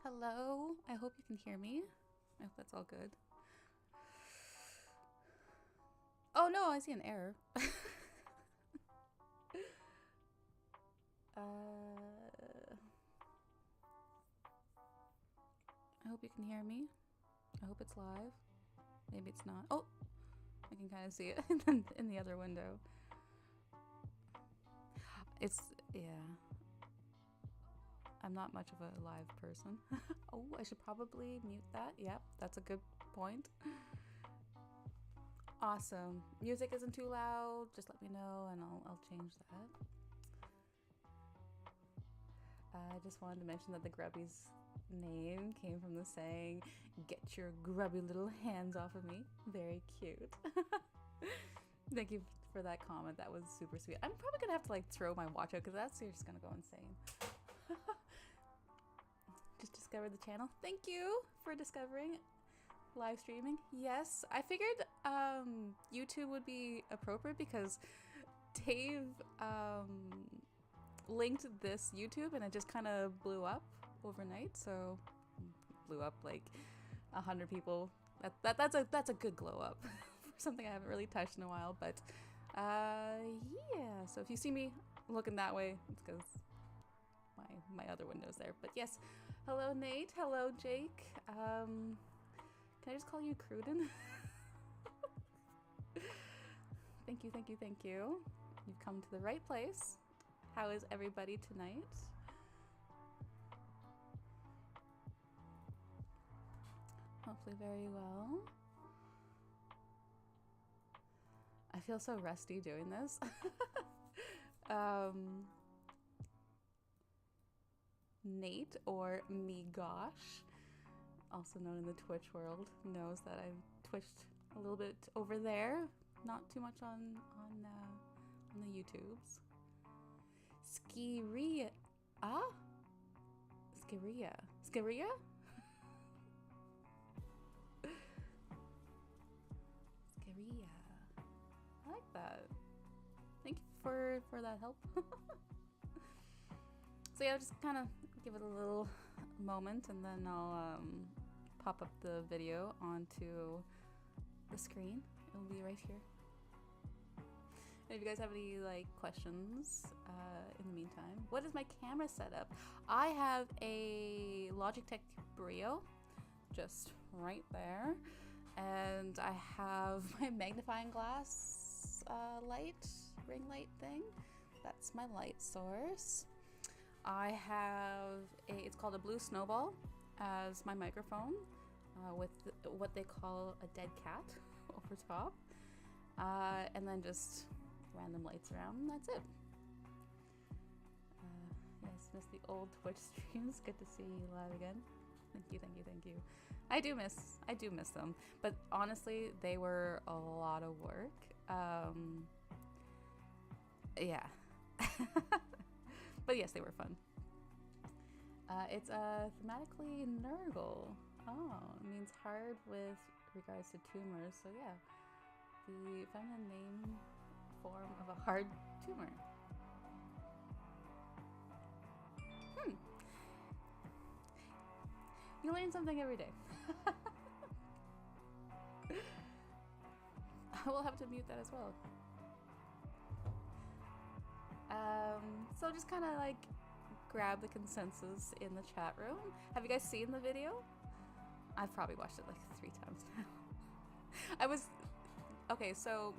Hello? I hope you can hear me. I hope that's all good. Oh no, I see an error. I hope you can hear me. I hope it's live. Maybe it's not. Oh, I can kind of see it in the other window. Yeah. I'm not much of a live person. Oh, I should probably mute that. Yep, that's a good point. Awesome. Music isn't too loud. Just let me know and I'll change that. I just wanted to mention that the Grubby's name came from the saying, "Get your grubby little hands off of me." Very cute. Thank you for that comment. That was super sweet. I'm probably gonna have to like throw my watch out because that's just gonna go insane. Just discovered the channel. Thank you for discovering live streaming. Yes, I figured YouTube would be appropriate because Dave linked this YouTube and it just kind of blew up overnight. So blew up like 100 people. That's a good glow up for something I haven't really touched in a while. But yeah. So if you see me looking that way, it's because my other window's there. But yes, hello Nate, hello Jake. Can I just call you Cruden? Thank you, thank you, thank you. You've come to the right place. How is everybody tonight? Hopefully very well. I feel so rusty doing this. Nate, or me gosh, also known in the Twitch world, knows that I've twitched a little bit over there, not too much on the YouTubes. Skiria, Skiria. Skiria? Skiria. I like that. Thank you for that help. So yeah, just kind of give it a little moment and then I'll pop up the video onto the screen. It'll be right here. And if you guys have any like questions in the meantime, what is my camera setup? I have a Logitech Brio just right there, and I have my magnifying glass ring light thing. That's my light source. I have it's called a Blue Snowball as my microphone with what they call a dead cat over top, and then just random lights around, and that's it. Yes, miss the old Twitch streams. Good to see you live again. Thank you, thank you, thank you. I do miss them, but honestly, they were a lot of work. Yeah. But yes, they were fun. It's thematically Nurgle. Oh, it means hard with regards to tumors. So yeah, the feminine name form of a hard tumor. You learn something every day. I will have to mute that as well. So just kind of like grab the consensus in the chat room. Have you guys seen the video? I've probably watched it like 3 times now. Okay, so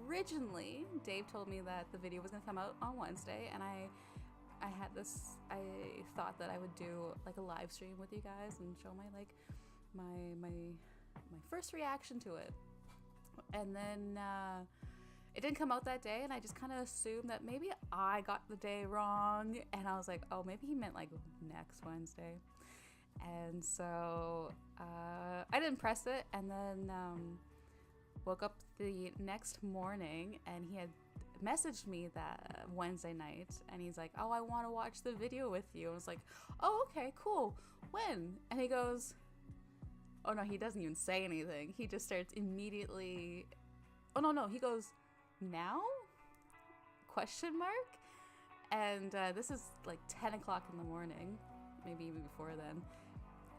originally Dave told me that the video was gonna come out on Wednesday, and I thought that I would do like a live stream with you guys and show my like my first reaction to it. And then it didn't come out that day, and I just kind of assumed that maybe I got the day wrong, and I was like, oh, maybe he meant like next Wednesday. And so I didn't press it, and then woke up the next morning, and he had messaged me that Wednesday night, and he's like, oh, I want to watch the video with you. And I was like, oh, okay, cool. When? And he goes, oh no, he doesn't even say anything. He just starts immediately, oh no, he goes, now? Question mark? And this is like 10 o'clock in the morning. maybe even before then.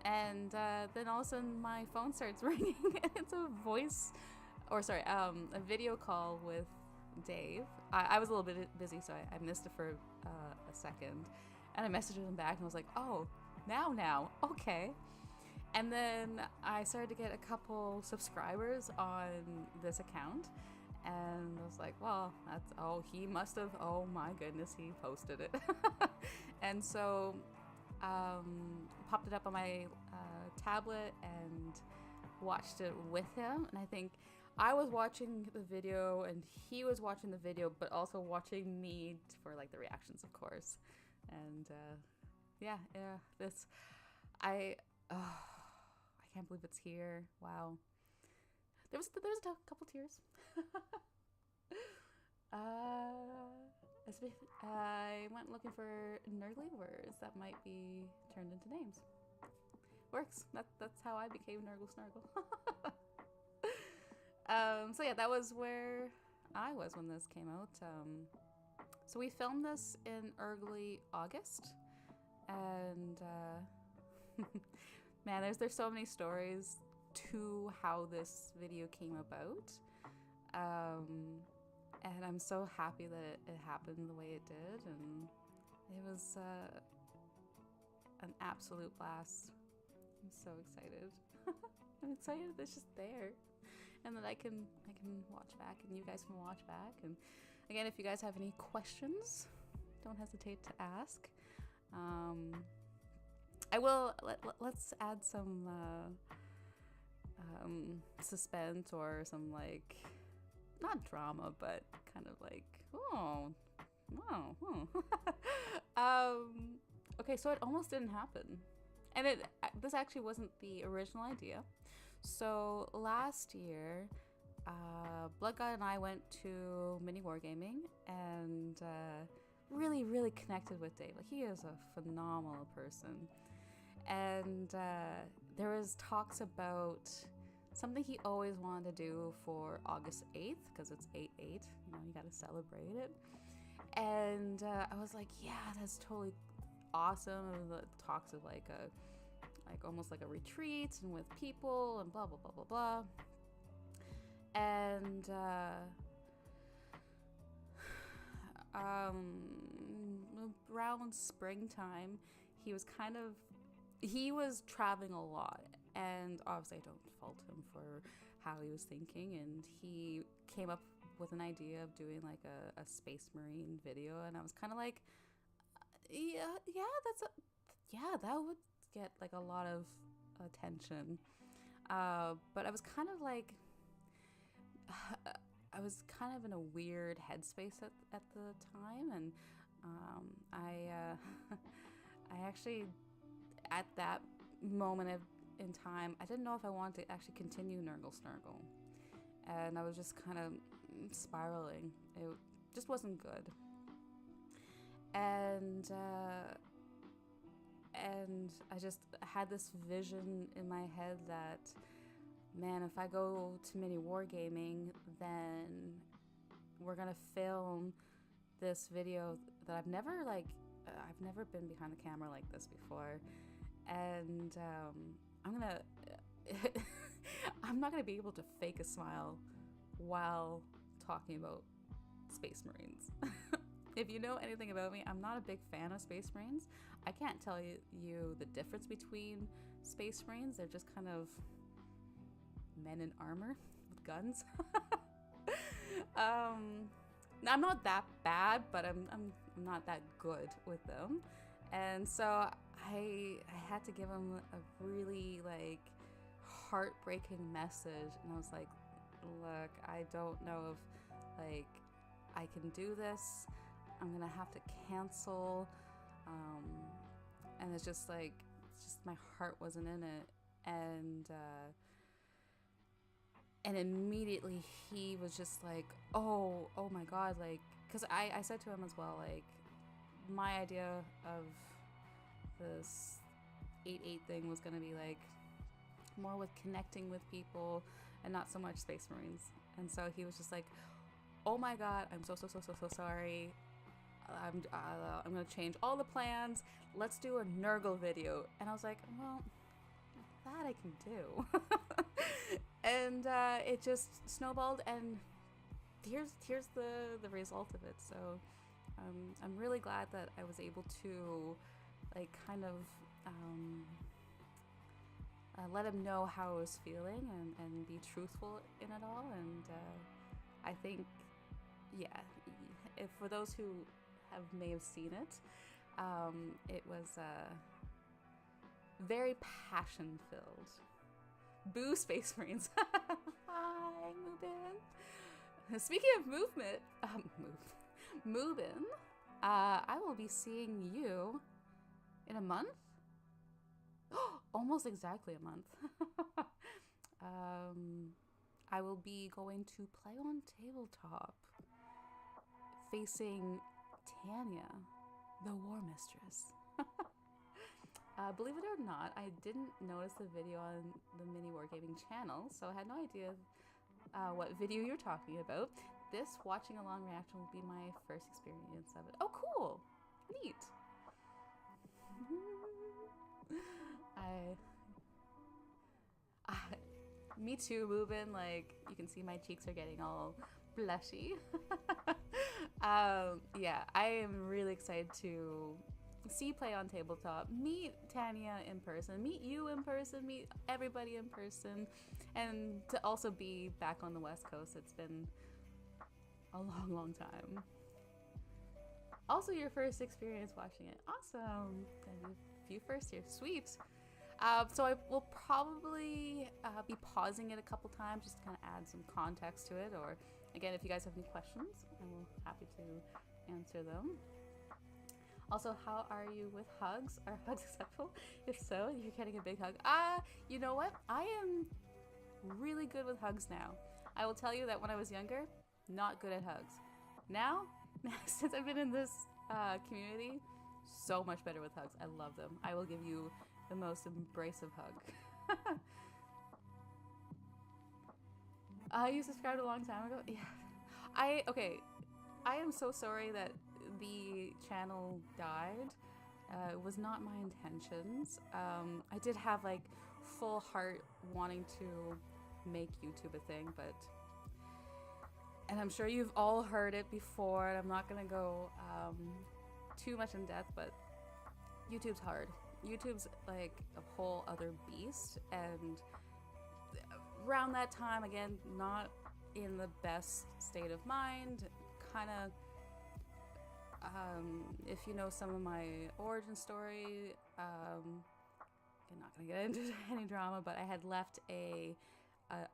And then all of a sudden my phone starts ringing, and it's a video call with Dave. I was a little bit busy, so I missed it for a second, and I messaged him back and was like, oh, now, okay. And then I started to get a couple subscribers on this account, and I was like, well, he must have, oh my goodness, he posted it. And so popped it up on my tablet and watched it with him. And I think I was watching the video and he was watching the video, but also watching me for like the reactions, of course. And I can't believe it's here. Wow. There was a couple tears. I went looking for Nurgle words that might be turned into names. Works. That's how I became Nurgle Snargle. So yeah, that was where I was when this came out. So we filmed this in early August, and man, there's so many stories to how this video came about. And I'm so happy that it happened the way it did, and it was an absolute blast. I'm so excited. I'm excited that it's just there, and that I can watch back, and you guys can watch back. And again, if you guys have any questions, don't hesitate to ask. I will. Let's add some suspense or some like. Not drama, but kind of like, okay, so it almost didn't happen. And this actually wasn't the original idea. So last year, Blood God and I went to Miniwargaming and really, really connected with Dave. Like, he is a phenomenal person. And there was talks about something he always wanted to do for August 8th, because it's 8/8, you gotta celebrate it. And I was like, yeah, that's totally awesome. It was talks of like almost like a retreat and with people and blah blah blah blah blah. And around springtime, he was traveling a lot. And obviously I don't fault him for how he was thinking, and he came up with an idea of doing like a Space Marine video, and I was kind of like, that would get like a lot of attention. But I was kind of like, I was kind of in a weird headspace at the time, and I actually, at that moment in time, I didn't know if I wanted to actually continue Nurgle Snargle, and I was just kind of spiraling. It just wasn't good, and I just had this vision in my head that, man, if I go to Miniwargaming, then we're gonna film this video that I've never been behind the camera like this before, and I'm not gonna be able to fake a smile while talking about Space Marines. If you know anything about me, I'm not a big fan of Space Marines. I can't tell you the difference between Space Marines. They're just kind of men in armor with guns. I'm not that bad, but I'm not that good with them. And so I had to give him a really like heartbreaking message, and I was like, look, I don't know if like I can do this. I'm gonna have to cancel, and it's just my heart wasn't in it, and immediately he was just like, oh my god, like, because I said to him as well, like, my idea of this 8/8 thing was gonna be like more with connecting with people and not so much Space Marines. And so he was just like, oh my god, I'm so sorry. I'm gonna change all the plans. Let's do a Nurgle video. And I was like, well, that I can do. And it just snowballed, and here's the result of it. So I'm really glad that I was able to like kind of let him know how I was feeling and be truthful in it all. And I think, yeah, if for those who may have seen it, it was very passion filled. Boo, Space Marines. Hi, Mubin. Speaking of movement, Mubin, I will be seeing you in a month. Almost exactly a month. I will be going to Play on Tabletop, facing Tanya, the War Mistress. Believe it or not, I didn't notice the video on the Miniwargaming channel, so I had no idea what video you're talking about. This watching along reaction will be my first experience of it. Oh, cool! Neat! Me too, Mubin. Like, you can see my cheeks are getting all blushy. Yeah, I am really excited to see Play on Tabletop, meet Tanya in person, meet you in person, meet everybody in person, and to also be back on the West Coast. It's been a long time. Also, your first experience watching it. Awesome. A few firsts here. Sweet. So I will probably be pausing it a couple times just to kind of add some context to it. Or again, if you guys have any questions, I'm happy to answer them. Also, how are you with hugs? Are hugs acceptable? If so, you're getting a big hug. You know what? I am really good with hugs now. I will tell you that when I was younger, not good at hugs. Now, since I've been in this community, so much better with hugs. I love them. I will give you the most embracive hug. You subscribed a long time ago? Yeah. Okay. I am so sorry that the channel died. It was not my intentions. I did have like full heart wanting to make YouTube a thing, and I'm sure you've all heard it before, and I'm not gonna go too much in depth, but YouTube's hard. YouTube's like a whole other beast, and around that time, again, not in the best state of mind, kind of if you know some of my origin story, I'm not gonna get into any drama, but I had left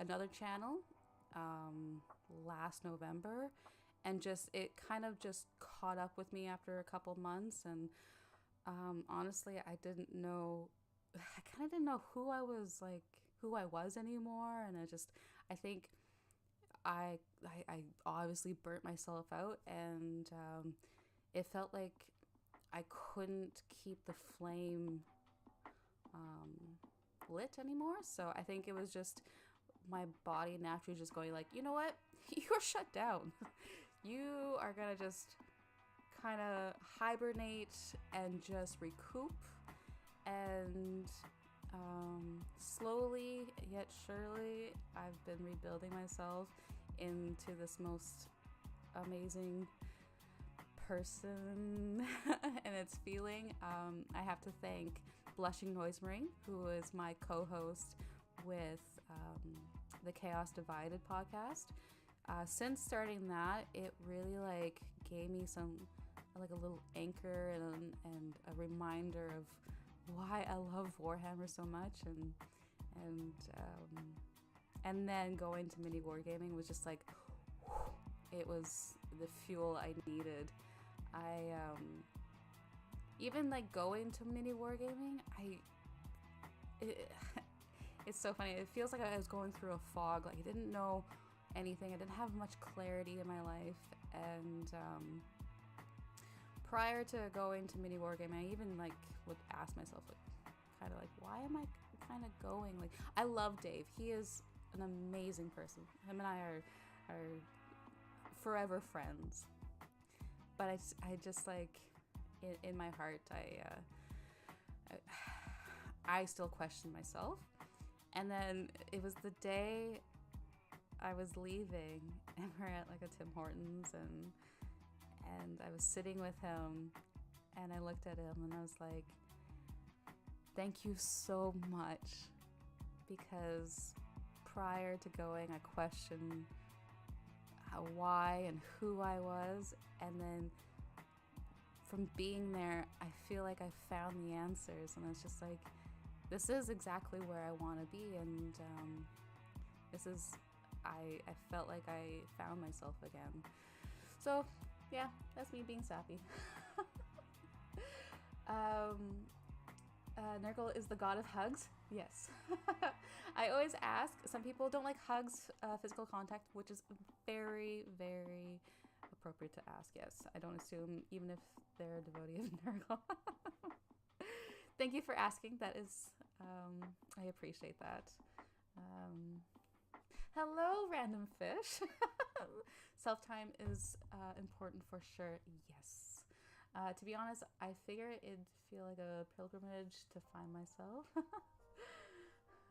another channel last November, and it kind of just caught up with me after a couple months, and honestly, I kind of didn't know who I was anymore, and I think I obviously burnt myself out, and it felt like I couldn't keep the flame lit anymore. So I think it was just my body naturally just going like, you know what, you're shut down. You are gonna just kind of hibernate and just recoup, and slowly yet surely I've been rebuilding myself into this most amazing person and its feeling. I have to thank Blushing Noise Marine, who is my co-host with the Chaos Divided podcast. Since starting that, it really like gave me a little anchor and a reminder of why I love Warhammer so much, and then going to Miniwargaming was just like, it was the fuel I needed. Even like going to Miniwargaming, it's so funny. It feels like I was going through a fog. Like I didn't know anything. I didn't have much clarity in my life, and prior to going to Miniwargaming, I even like would ask myself like, kind of like, why am I kind of going? Like, I love Dave. He is an amazing person. Him and I are forever friends. but I just like, in my heart, I still question myself. And then it was the day I was leaving, and we're at like a Tim Hortons, and I was sitting with him, and I looked at him, and I was like, thank you so much, because prior to going, I questioned why and who I was, and then from being there, I feel like I found the answers, and it's just like, this is exactly where I want to be, and this is, I felt like I found myself again. So yeah, that's me being sappy. Nurgle is the god of hugs. Yes. I always ask, some people don't like hugs, physical contact, which is very, very appropriate to ask. Yes, I don't assume, even if they're a devotee of Nurgle. Thank you for asking. That is, I appreciate that. Hello, random fish. Self-time is important for sure. Yes. To be honest, I figure it'd feel like a pilgrimage to find myself.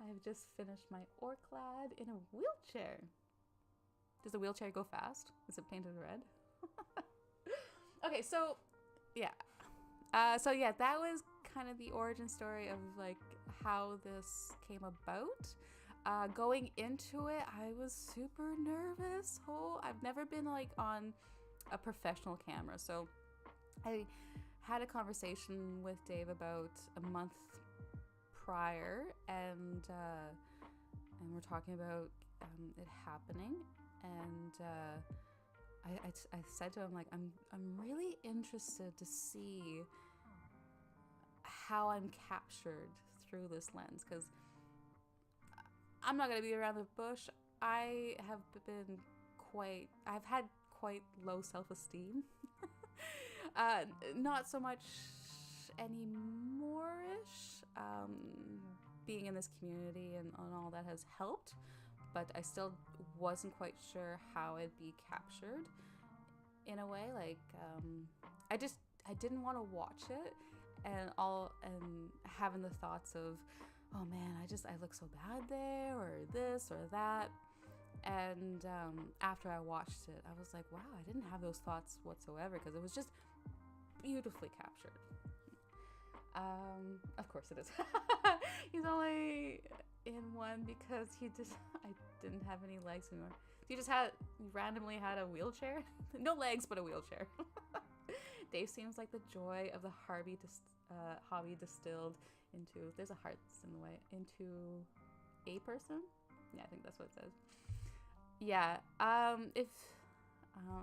I've just finished my Orclad in a wheelchair. Does the wheelchair go fast? Is it painted red? Okay, so yeah. That was kind of the origin story of like how this came about. Going into it, I was super nervous. I've never been like on a professional camera, so I had a conversation with Dave about a month prior, and we're talking about it happening, and I said to him, like, I'm really interested to see how I'm captured through this lens, because I'm not going to be around the bush. I've had quite low self-esteem. Not so much anymore-ish. Being in this community and all that has helped, but I still wasn't quite sure how it'd be captured in a way. Like, I didn't want to watch it and having the thoughts of, oh man, I look so bad there, or this or that. And after I watched it, I was like, wow, I didn't have those thoughts whatsoever, because it was just beautifully captured. Of course it is. He's only in one because I didn't have any legs anymore. He randomly had a wheelchair. No legs, but a wheelchair. Dave seems like the joy of the hobby distilled into, there's a heart in the way, into a person. Yeah, I think that's what it says. Yeah, I'm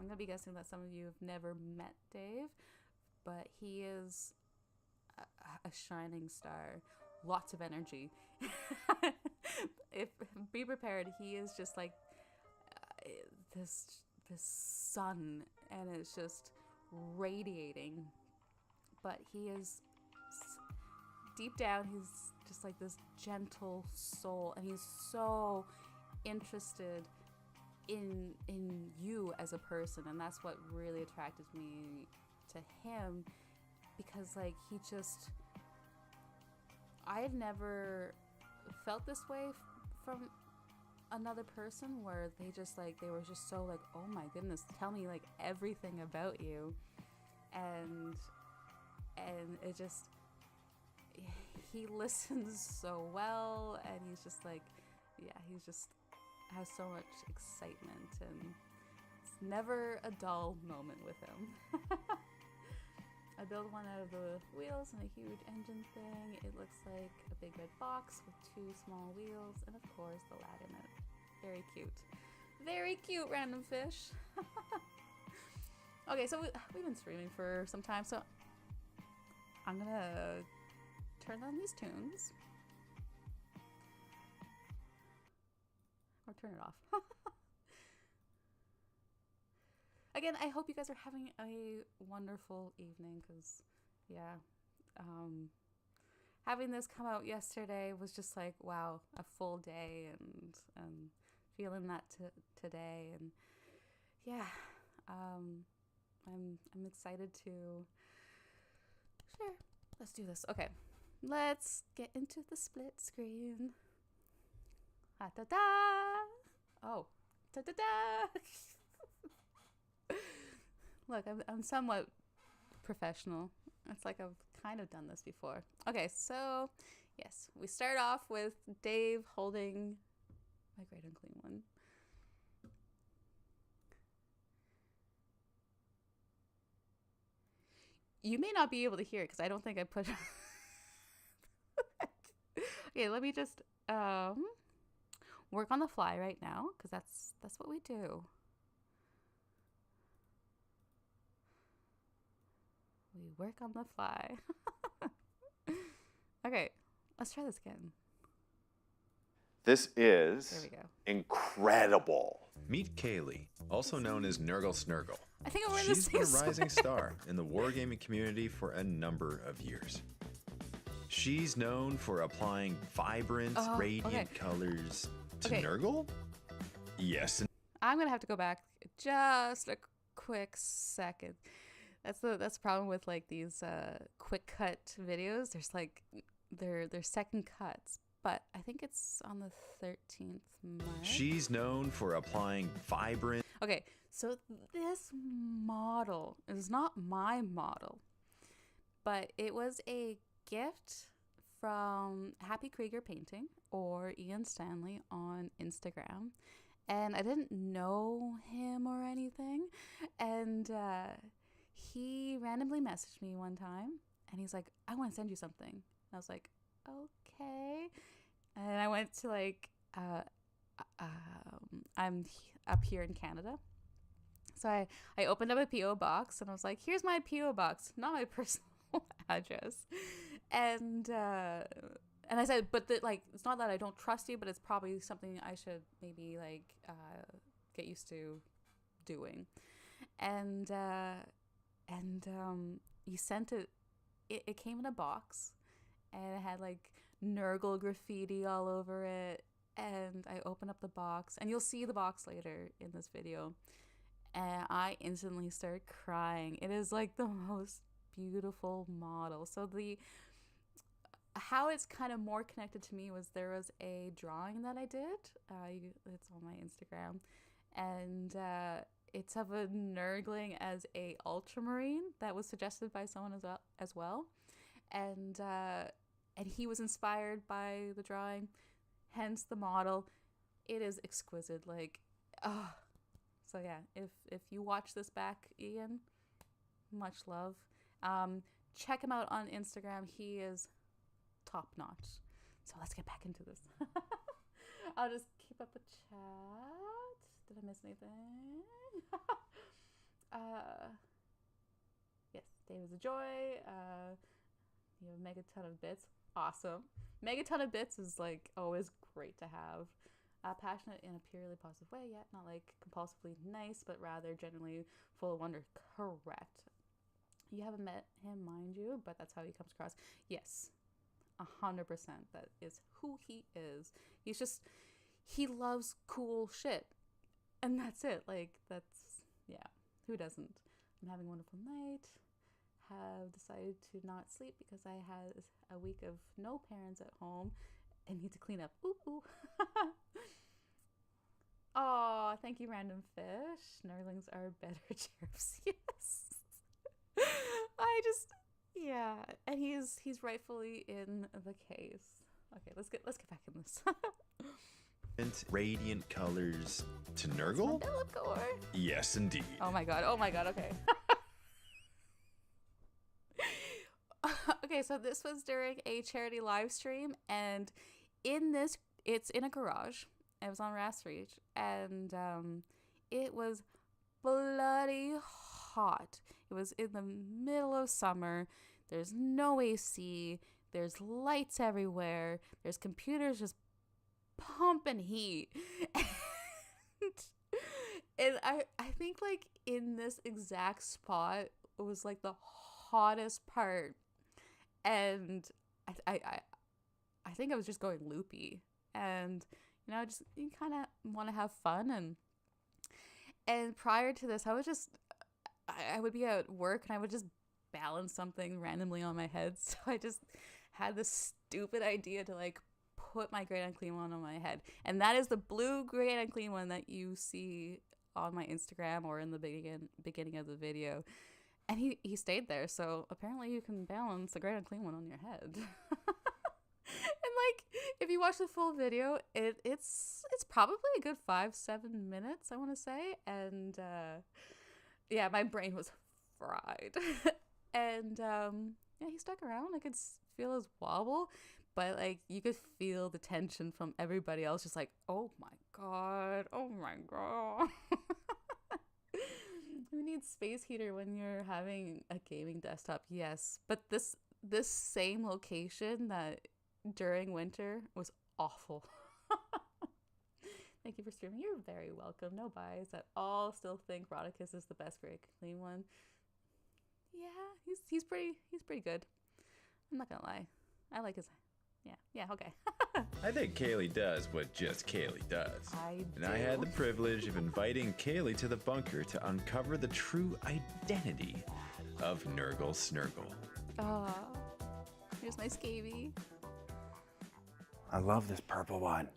gonna be guessing that some of you have never met Dave, but he is a shining star, lots of energy. Be prepared, he is just like this sun, and it's just radiating. But he is deep down, he's just like this gentle soul, and he's so interested in you as a person, and that's what really attracted me to him, because like I had never felt this way from another person, where they were just so like, oh my goodness, tell me like everything about you, and it just, he listens so well, and he's just like, yeah, he's just has so much excitement, and it's never a dull moment with him. I built one out of the wheels and a huge engine thing. It looks like a big red box with 2 small wheels, and of course the lad in it. Very cute. Very cute, random fish. Okay, so we've been streaming for some time, so I'm gonna turn on these tunes. Or turn it off. Again, I hope you guys are having a wonderful evening, because, yeah, having this come out yesterday was just like, wow, a full day, and feeling that today, and yeah, I'm excited to share. Let's do this. Okay, let's get into the split screen. Ha da da. Oh, da da da. Look, I'm somewhat professional. It's like I've kind of done this before. Okay, so yes, we start off with Dave holding my great unclean one. You may not be able to hear it because I don't think I put. Okay, let me just work on the fly right now because that's what we do. We work on the fly. Okay, let's try this again. This is There we go. incredible. Meet Kaylee, also known as Nurgle Snurgle. I think we're in the She's same been a rising sweater. star in the wargaming community for a number of years. She's known for applying vibrant, radiant colors to Nurgle. Yes. I'm gonna have to go back just a quick second. That's the problem with like these quick cut videos. There's like they're second cuts, but I think it's on the 13th March. She's known for applying vibrant. Okay, so this model is not my model, but it was a gift from Happy Krieger Painting or Ian Stanley on Instagram. And I didn't know him or anything. And he randomly messaged me one time and he's like, I want to send you something. And I was like, okay. And I went to like, I'm up here in Canada. So I opened up a P.O. box and I was like, here's my P.O. box, not my personal address. And I said, but like, it's not that I don't trust you, but it's probably something I should maybe like get used to doing. And you sent it. It came in a box, and it had like Nurgle graffiti all over it. And I opened up the box, and you'll see the box later in this video. And I instantly started crying. It is like the most beautiful model. So how it's kind of more connected to me was there was a drawing that I did. It's on my Instagram, and it's of a Nurgling as a ultramarine that was suggested by someone as well, and he was inspired by the drawing, hence the model. It is exquisite, like, oh. So yeah, if you watch this back, Ian, much love. Check him out on Instagram. He is top notch. So let's get back into this. I'll just keep up a chat. Did I miss anything? Yes, Dave is a joy. You have a megaton of bits. Awesome. Megaton of bits is like always great to have. Passionate in a purely positive way, yet not like compulsively nice, but rather genuinely full of wonder. Correct. You haven't met him, mind you, but that's how he comes across. Yes, 100%. That is who he is. He loves cool shit, and that's it. Like, that's, yeah, who doesn't? I'm having a wonderful night. Have decided to not sleep because I had a week of no parents at home and need to clean up. Ooh, ooh. Oh, thank you, Random Fish. Nurglings are better cherubs. Yes. Yeah. And he's rightfully in the case. Okay, let's get back in this. Radiant colors to Nurgle? Yes, indeed. Oh my god, okay. Okay, so this was during a charity live stream, and in this, it's in a garage. It was on Rassreach, and it was bloody hot. It was in the middle of summer. There's no AC. There's lights everywhere. There's computers just pumping heat. And I think like in this exact spot, it was like the hottest part. And I think I was just going loopy, and just you kind of want to have fun, and prior to this, I was just I would be at work and I would just balance something randomly on my head. So I just had this stupid idea to like put my Great Unclean One on my head. And that is the blue Great Unclean One that you see on my Instagram or in the beginning of the video. And he stayed there. So apparently you can balance the Great Unclean One on your head. And like, if you watch the full video, it's probably a good 5-7 minutes, I want to say. And yeah, my brain was fried. And yeah, he stuck around. I could feel his wobble, but like you could feel the tension from everybody else, just like, oh my god, oh my god. We need space heater when you're having a gaming desktop, yes. But this same location that during winter was awful. Thank you for streaming. You're very welcome. No bias at all. Still think Rodicus is the best Great Clean One. Yeah, he's pretty good. I'm not gonna lie. I like his. Yeah, okay. I think Kaylee does what just Kaylee does. I had the privilege of inviting Kaylee to the bunker to uncover the true identity of Nurgle Snurgle. Oh, here's my scaby. I love this purple one.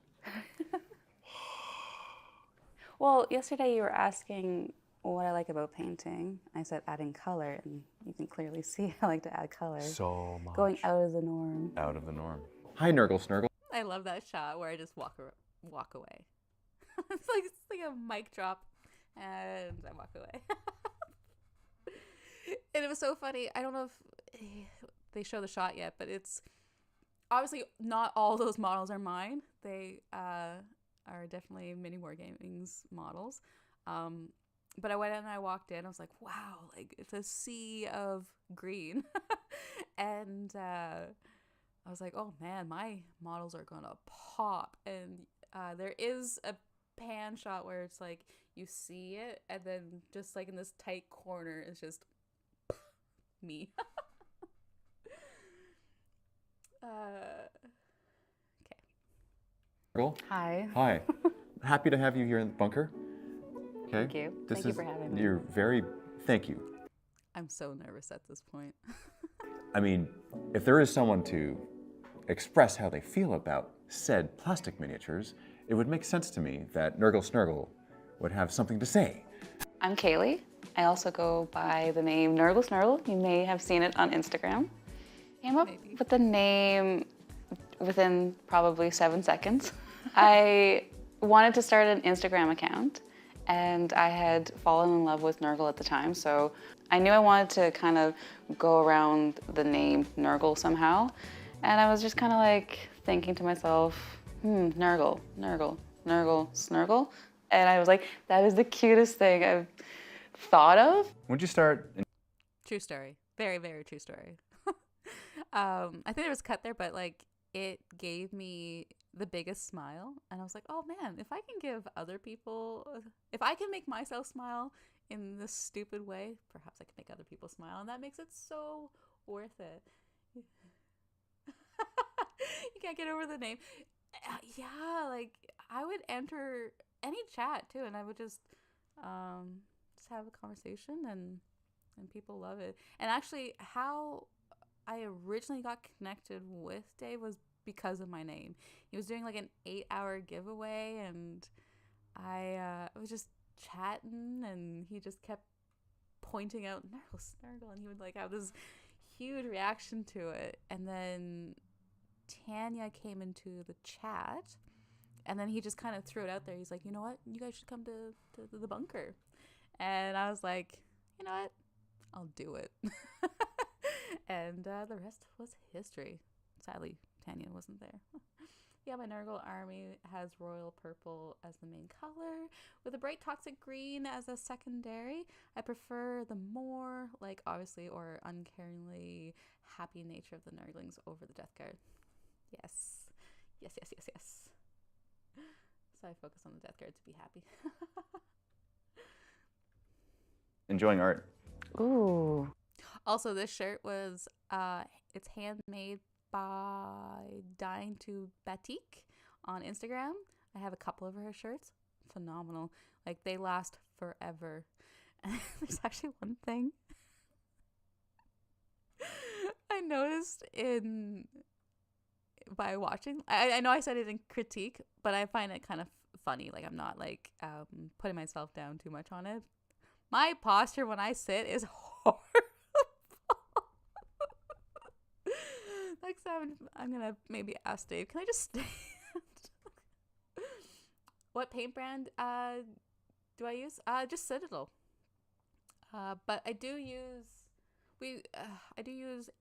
Well, yesterday you were asking what I like about painting. I said adding color, and you can clearly see I like to add color. So much. Going out of the norm. Out of the norm. Hi, Nurgle Snurgle. I love that shot where I just walk away. It's like a mic drop, and I walk away. And it was so funny. I don't know if they show the shot yet, but it's obviously not all those models are mine. They are definitely Miniwargaming's models. But I went in and I walked in. I was like, wow, like it's a sea of green. And I was like, oh man, my models are gonna pop. And there is a pan shot where it's like you see it, and then just like in this tight corner, it's just me. Okay. Hi. Hi. Happy to have you here in the bunker. Okay. Thank you. Thank you for having me. Thank you. I'm so nervous at this point. I mean, if there is someone to express how they feel about said plastic miniatures, it would make sense to me that Nurgle Snurgle would have something to say. I'm Kaylee. I also go by the name Nurgle Snurgle. You may have seen it on Instagram. Came up with the name within probably 7 seconds. I wanted to start an Instagram account, and I had fallen in love with Nurgle at the time, so I knew I wanted to kind of go around the name Nurgle somehow. And I was just kind of like thinking to myself, Nurgle, Nurgle, Nurgle, Snurgle. And I was like, that is the cutest thing I've thought of. When'd you start? True story. Very, very true story. I think there was a cut there, but like it gave me the biggest smile. And I was like, oh man, if I can give other people, if I can make myself smile in this stupid way, perhaps I can make other people smile. And that makes it so worth it. You can't get over the name. Yeah, like I would enter any chat too, and I would just have a conversation, and people love it. And actually, how I originally got connected with Dave was because of my name. He was doing like an 8-hour giveaway, and I was just chatting, and he just kept pointing out Nurgle Snurgle, and he would like have this huge reaction to it. And then Tanya came into the chat, and then he just kind of threw it out there. He's like, you know what, you guys should come to the bunker. And I was like, you know what, I'll do it. And the rest was history. Sadly, Tanya wasn't there. Yeah, my Nurgle army has royal purple as the main color, with a bright toxic green as a secondary. I prefer the more, like, obviously, or uncaringly happy nature of the Nurglings over the Death Guard. Yes. Yes, yes, yes, yes. So I focus on the Death Guard to be happy. Enjoying art. Ooh. Also, this shirt was, it's handmade by Dying to Batik on Instagram. I have a couple of her shirts. Phenomenal. Like, they last forever. And there's actually one thing I noticed by watching. I know I said it in critique, but I find it kind of funny. Like, I'm not like putting myself down too much on it. My posture when I sit is horrible. Next time I'm gonna maybe ask Dave, can I just stand? What paint brand do I use? Just Citadel. But I do use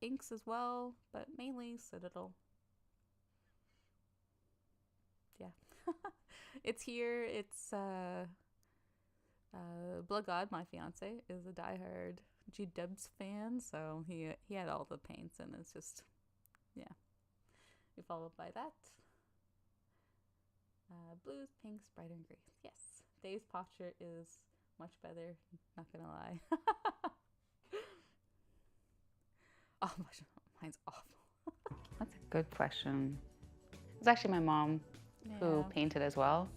inks as well, but mainly Citadel. Yeah. It's here. It's Blood God, my fiance, is a diehard G-Dubs fan, so he had all the paints, and it's just, yeah. We followed by that. Blues, pinks, bright and gray. Yes. Dave's posture is much better, not gonna lie. Oh, mine's awful. That's a good question. It was actually my mom who painted as well.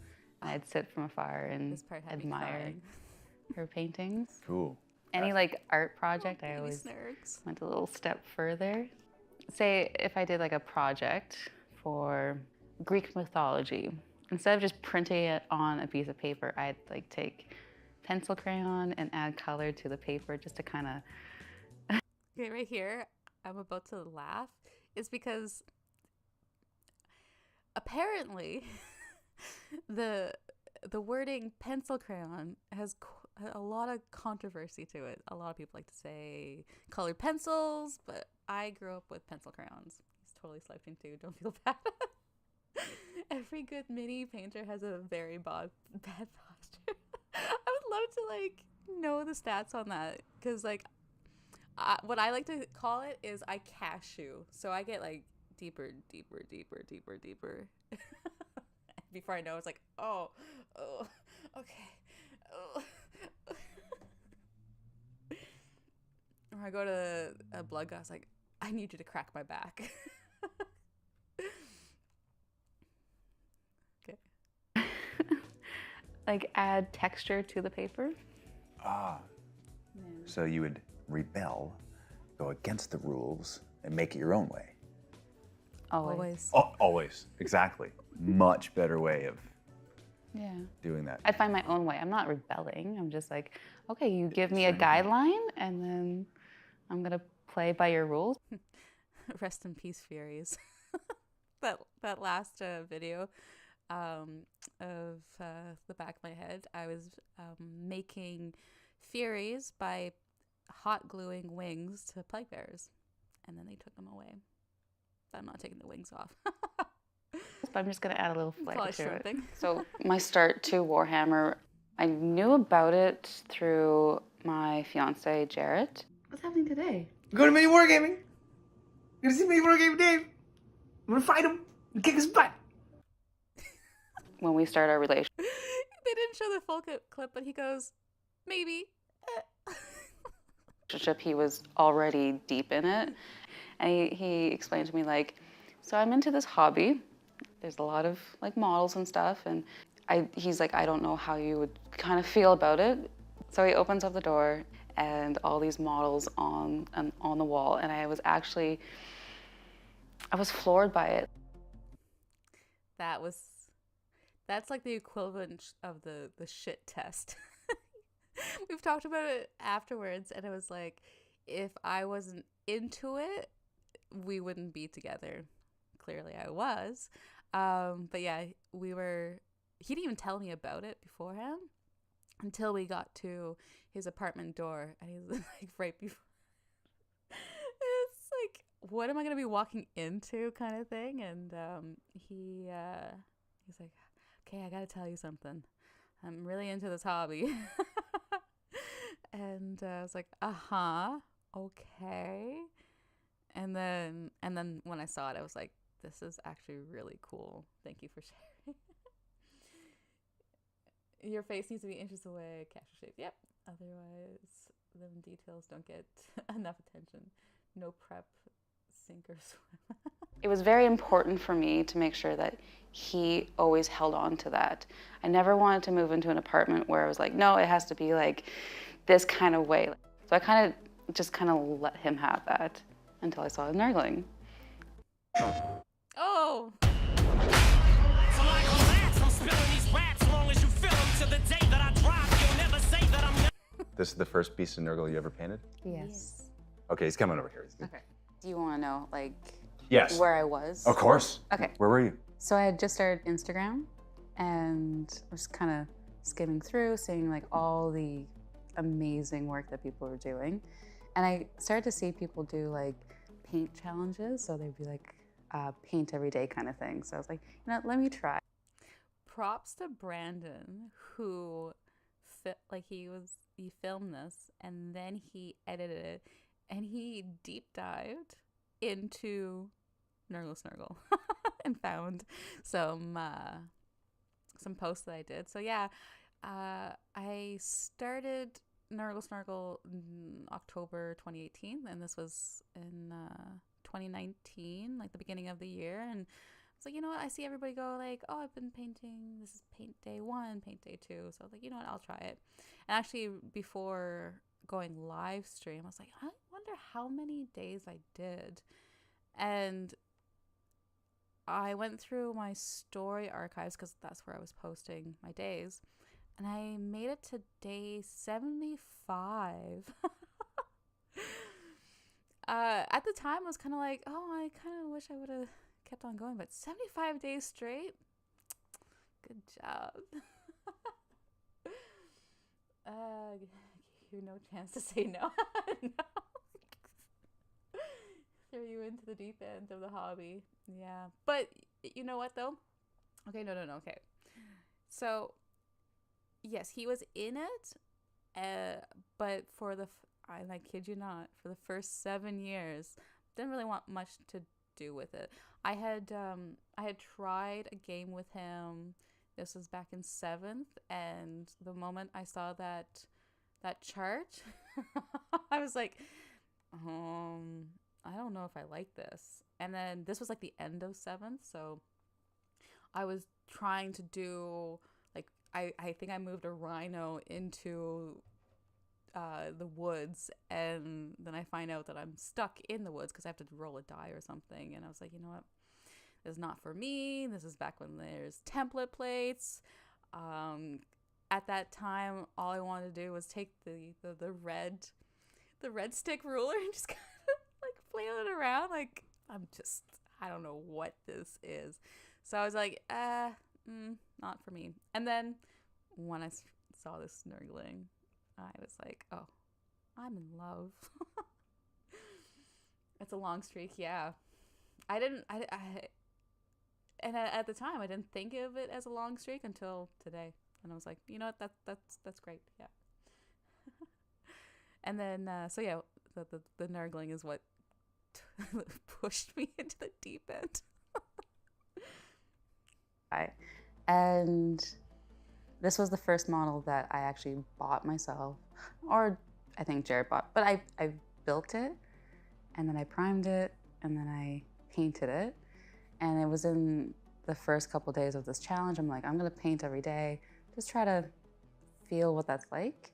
I'd sit from afar and admire her paintings. Cool. Any like art project, I always went a little step further. Say if I did like a project for Greek mythology, instead of just printing it on a piece of paper, I'd like take pencil crayon and add color to the paper just to kind of. Okay, right here, I'm about to laugh, is because apparently the wording pencil crayon has a lot of controversy to it. A lot of people like to say colored pencils, but I grew up with pencil crayons. He's totally slouching too, don't feel bad. Every good mini painter has a very bad posture. I would love to like know the stats on that, because like what I like to call it is I cashew. So I get like deeper. Before I know, it's like, oh, okay. Oh. Or I go to a blood guy, like, I need you to crack my back. Okay. Like add texture to the paper. Ah. Yeah. So you would rebel, go against the rules, and make it your own way. Always. Oh, always. Exactly. Much better way of doing that. I'd find my own way. I'm not rebelling. I'm just like, okay, you give me a guideline, and then I'm gonna play by your rules. Rest in peace, Furies. that last video of the back of my head, I was making Furies by hot gluing wings to plague bearers, and then they took them away. But I'm not taking the wings off. But I'm just going to add a little flair to it. So my start to Warhammer, I knew about it through my fiance, Jarrett. What's happening today? We're going to Miniwargaming. You're going to see Miniwargaming Dave. I'm going to fight him and kick his butt. When we start our relationship. They didn't show the full clip, but he goes, maybe. He was already deep in it. And he explained to me, like, so I'm into this hobby. There's a lot of like models and stuff, and he's like, I don't know how you would kind of feel about it. So he opens up the door, and all these models on the wall, and I was floored by it. That's like the equivalent of the shit test. We've talked about it afterwards, and it was like, if I wasn't into it, we wouldn't be together. Clearly I was. But yeah, he didn't even tell me about it beforehand until we got to his apartment door, and he's like right before. It's like, what am I going to be walking into kind of thing? And he's like, okay, I got to tell you something. I'm really into this hobby. And I was like, okay. And then when I saw it, I was like, this is actually really cool. Thank you for sharing. Your face needs to be inches away, casual shape. Yep. Otherwise, the details don't get enough attention. No prep, sink or swim. It was very important for me to make sure that he always held on to that. I never wanted to move into an apartment where I was like, no, it has to be like this kind of way. So I kind of let him have that until I saw his Nurgling. Oh! This is the first piece of Nurgle you ever painted? Yes. Okay, he's coming over here. Okay. Do you want to know, like, Yes. where I was? Of course. Okay. Where were you? So I had just started Instagram and was kind of skimming through, seeing like all the amazing work that people were doing. And I started to see people do like paint challenges. So they'd be like paint every day kind of thing. So I was like, you know, let me try. Props to Brandon who he filmed this and then he edited it and he deep dived into Nurgle Snurgle and found some posts that I did. So yeah, I started Nurgle Snurgle in October 2018, and this was in 2019, like the beginning of the year. And it's like, you know what? I see everybody go like, oh, I've been painting. This is paint day 1, paint day 2. So I was like, you know what? I'll try it. And actually, before going live stream, I was like, I wonder how many days I did. And I went through my story archives because that's where I was posting my days. And I made it to day 75. At the time, I was kind of like, oh, I kind of wish I would have kept on going. But 75 days straight, good job. You no chance to say no. No. Throw you into the deep end of the hobby. Yeah. But you know what, though? Okay, no. Okay. So, yes, he was in it, but for I kid you not, for the first 7 years, didn't really want much to do with it. I had tried a game with him. This was back in 7th, and the moment I saw that chart, I was like, I don't know if I like this. And then this was like the end of 7th, so I was trying to do like I think I moved a rhino into the woods, and then I find out that I'm stuck in the woods because I have to roll a die or something. And I was like, you know what? This is not for me. This is back when there's template plates. At that time, all I wanted to do was take the red stick ruler and just kind of like flail it around. Like I don't know what this is. So I was like, not for me. And then when I saw this Nurgling, I was like, oh, I'm in love. It's a long streak, yeah. And at the time, I didn't think of it as a long streak until today. And I was like, you know what, that's great, yeah. And then, so yeah, the Nurgling is what pushed me into the deep end. And this was the first model that I actually bought myself, or I think Jared bought, but I built it, and then I primed it, and then I painted it. And it was in the first couple days of this challenge. I'm like, I'm gonna paint every day, just try to feel what that's like.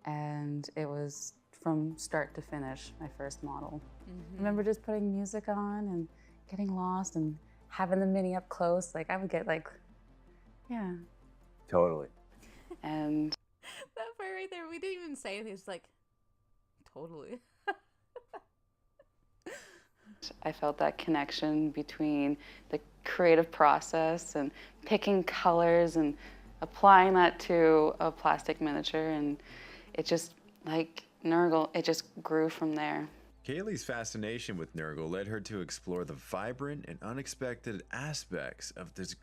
And it was from start to finish, my first model. I remember just putting music on and getting lost and having the mini up close. Like I would get like, yeah. Totally. And that part right there, we didn't even say anything. It's like, totally. I felt that connection between the creative process and picking colors and applying that to a plastic miniature, and it just, like Nurgle, it just grew from there. Kaylee's fascination with Nurgle led her to explore the vibrant and unexpected aspects of this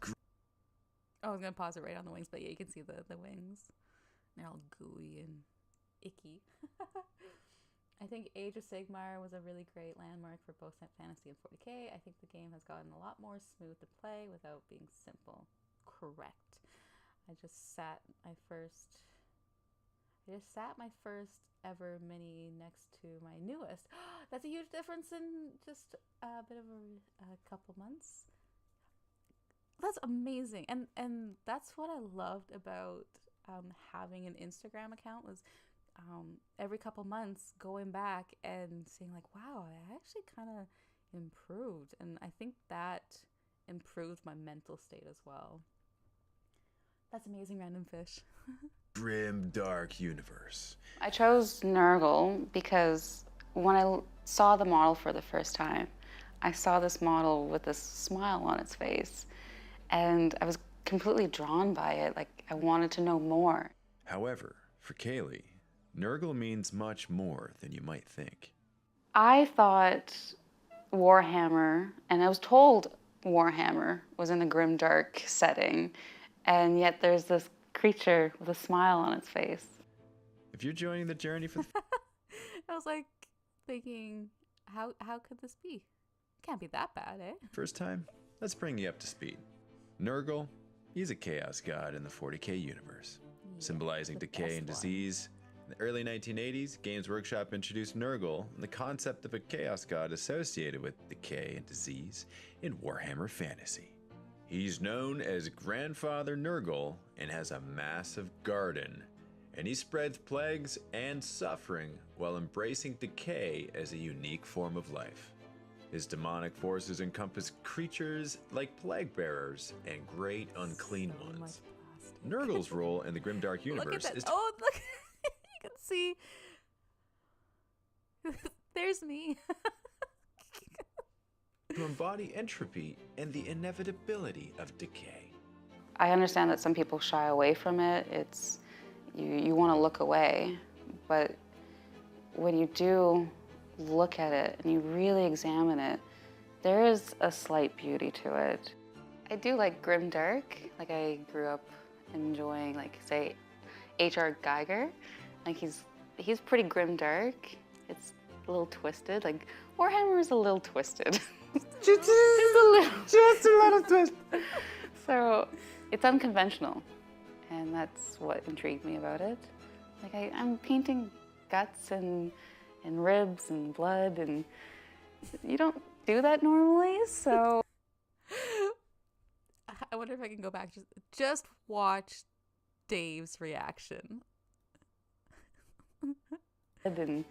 I was gonna pause it right on the wings, but yeah, you can see the wings. They're all gooey and icky. I think Age of Sigmar was a really great landmark for both Fantasy and 40k. I think the game has gotten a lot more smooth to play without being simple. Correct. I just sat my first ever mini next to my newest. That's a huge difference in just a bit of a couple months. That's amazing, and that's what I loved about having an Instagram account was every couple months going back and seeing like, wow, I actually kind of improved. And I think that improved my mental state as well. That's amazing, random fish. Grim dark universe. I chose Nurgle because when I saw the model for the first time, I saw this model with this smile on its face, and I was completely drawn by it. Like, I wanted to know more. However, for Kaylee, Nurgle means much more than you might think. I thought Warhammer, and I was told Warhammer was in a grimdark setting, and yet there's this creature with a smile on its face. If you're joining the journey for I was like thinking, how could this be? Can't be that bad, eh? first time, let's bring you up to speed. Nurgle, he's a chaos god in the 40K universe, symbolizing the decay best and one. disease. In the early 1980s, Games Workshop introduced Nurgle and the concept of a chaos god associated with decay and disease in Warhammer Fantasy. He's known as Grandfather Nurgle and has a massive garden, and he spreads plagues and suffering while embracing decay as a unique form of life. His demonic forces encompass creatures like plague bearers and great unclean So much ones. plastic. Nurgle's role in the grimdark Look at universe that. is Oh, look. You can see. There's me. to embody entropy and the inevitability of decay. I understand that some people shy away from it. It's, you want to look away, but when you do look at it and you really examine it, there is a slight beauty to it. I do like grimdark. Like, I grew up enjoying, like, say, H.R. Geiger. Like, he's pretty grimdark. It's a little twisted. Like, Warhammer is a little twisted. Just a little twist. So it's unconventional, and that's what intrigued me about it. Like, I'm painting guts and ribs and blood, and you don't do that normally, so. I wonder if I can go back just watch Dave's reaction. And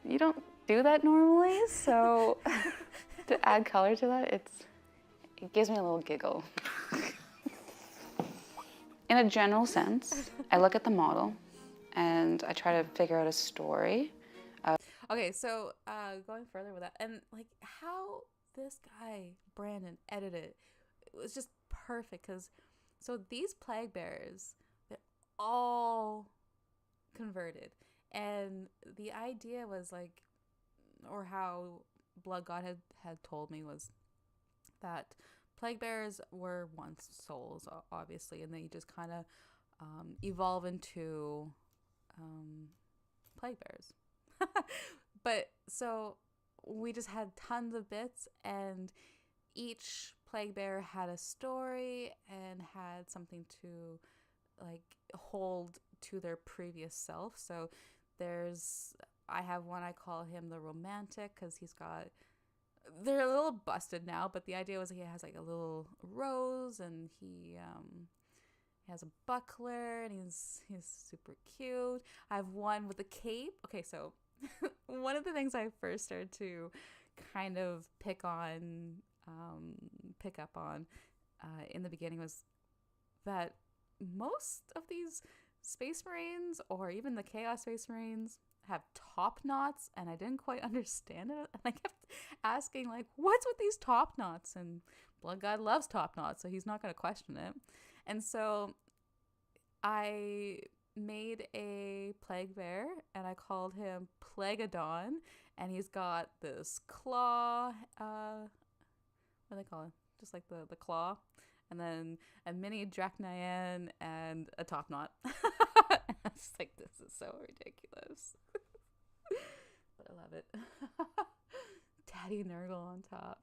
you don't do that normally, so to add color to that, it gives me a little giggle. In a general sense, I look at the model and I try to figure out a story. Okay, so going further with that, and like how this guy Brandon edited it was just perfect, because so these plague bearers, they're all converted, and the idea was like, or how Blood God had told me, was that plague bearers were once souls, obviously, and they just kind of evolve into plague bearers. But so we just had tons of bits, and each plague bearer had a story and had something to like hold to their previous self. So I have one, I call him the romantic, because they're a little busted now, but the idea was he has like a little rose, and he has a buckler, and he's super cute. I have one with a cape. Okay, so one of the things I first started to kind of pick up on in the beginning was that most of these Space Marines, or even the Chaos Space Marines, have top knots, and I didn't quite understand it. And I kept asking, like, what's with these top knots? And Blood God loves top knots, so he's not going to question it. And so I made a plague bear, and I called him Plagueodon, and he's got this claw, what do they call it? Just like the claw, and then a mini Drachnyan and a top knot. And I was like, this is so ridiculous. But I love it. Daddy Nurgle on top.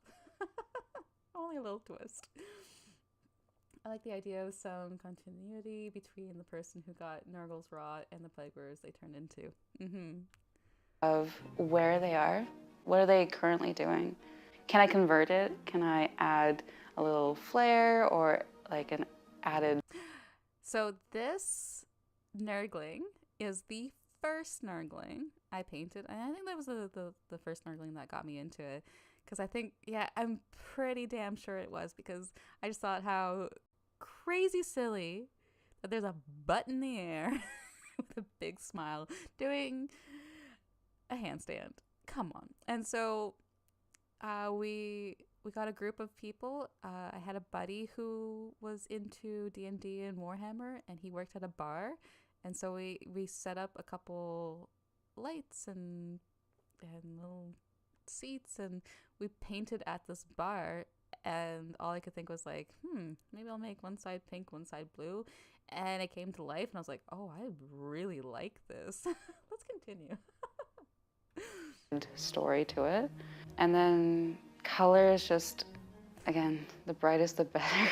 Only a little twist. I like the idea of some continuity between the person who got Nurgle's rot and the plague bearers they turned into. Of where they are, what are they currently doing? Can I convert it? Can I add a little flair, or like an added? So this Nurgling is the first Nurgling I painted, and I think that was the first Nurgling that got me into it. Because I think, yeah, I'm pretty damn sure it was, because I just thought how crazy silly that there's a butt in the air with a big smile doing a handstand. Come on. And so we got a group of people. I had a buddy who was into D&D and Warhammer, and he worked at a bar. And so we set up a couple lights and little seats, and we painted at this bar. And all I could think was like, maybe I'll make one side pink, one side blue. And it came to life, and I was like, oh, I really like this. Let's continue. Story to it. And then color is just, again, the brightest the better.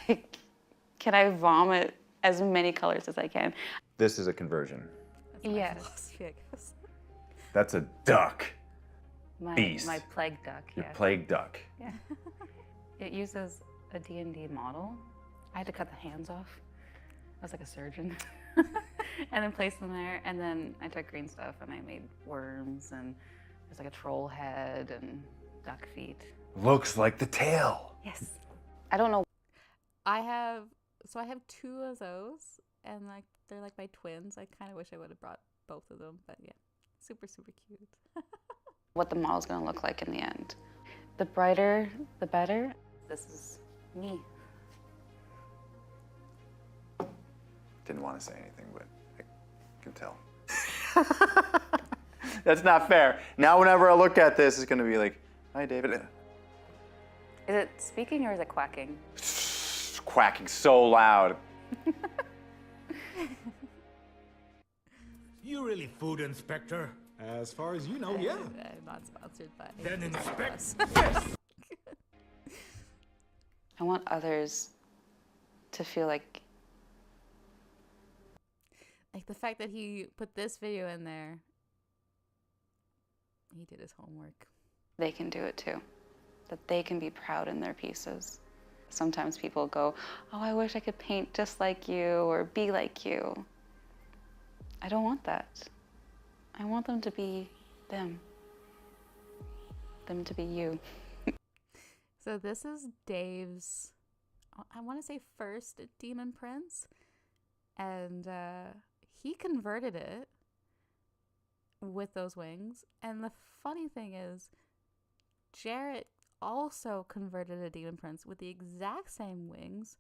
Like, can I vomit as many colors as I can? This is a conversion. That's my Yes. philosophy, I guess. That's a duck. My Beast. plague duck, Your yeah. plague duck. Yeah. It uses a D&D model. I had to cut the hands off. I was like a surgeon. And then placed them there. And then I took green stuff and I made worms, and there's like a troll head and duck feet. Looks like the tail. Yes. I don't know. I have two of those, and like they're like my twins. I kind of wish I would have brought both of them, but yeah, super, super cute. What the model's gonna look like in the end. The brighter, the better. This is me. Didn't want to say anything, but I can tell. That's not fair. Now whenever I look at this, it's going to be like, hi, David. Is it speaking or is it quacking? Quacking so loud. You really food inspector? As far as you know, yeah. I'm not sponsored by. Then inspect. I want others to feel like Like the fact that he put this video in there, he did his homework. they can do it too. That they can be proud in their pieces. Sometimes people go, oh, I wish I could paint just like you or be like you. I don't want that. I want them to be them. Them to be you. So this is Dave's, I want to say first Demon Prince, and he converted it with those wings. And the funny thing is, Jarrett also converted a Demon Prince with the exact same wings,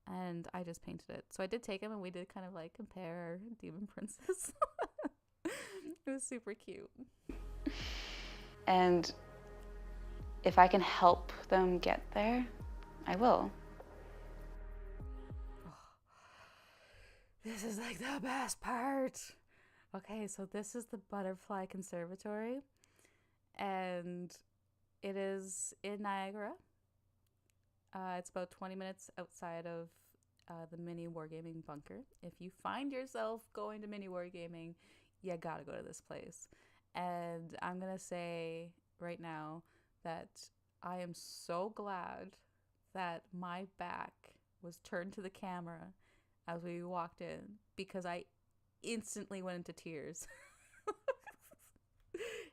and I just painted it. So I did take him, and we did kind of like compare our Demon Princes. It was super cute. And if I can help them get there, I will. This is like the best part. Okay, so this is the Butterfly Conservatory, and it is in Niagara. It's about 20 minutes outside of the Miniwargaming Bunker. If you find yourself going to Miniwargaming, you gotta go to this place. And I'm gonna say right now that I am so glad that my back was turned to the camera as we walked in, because I instantly went into tears.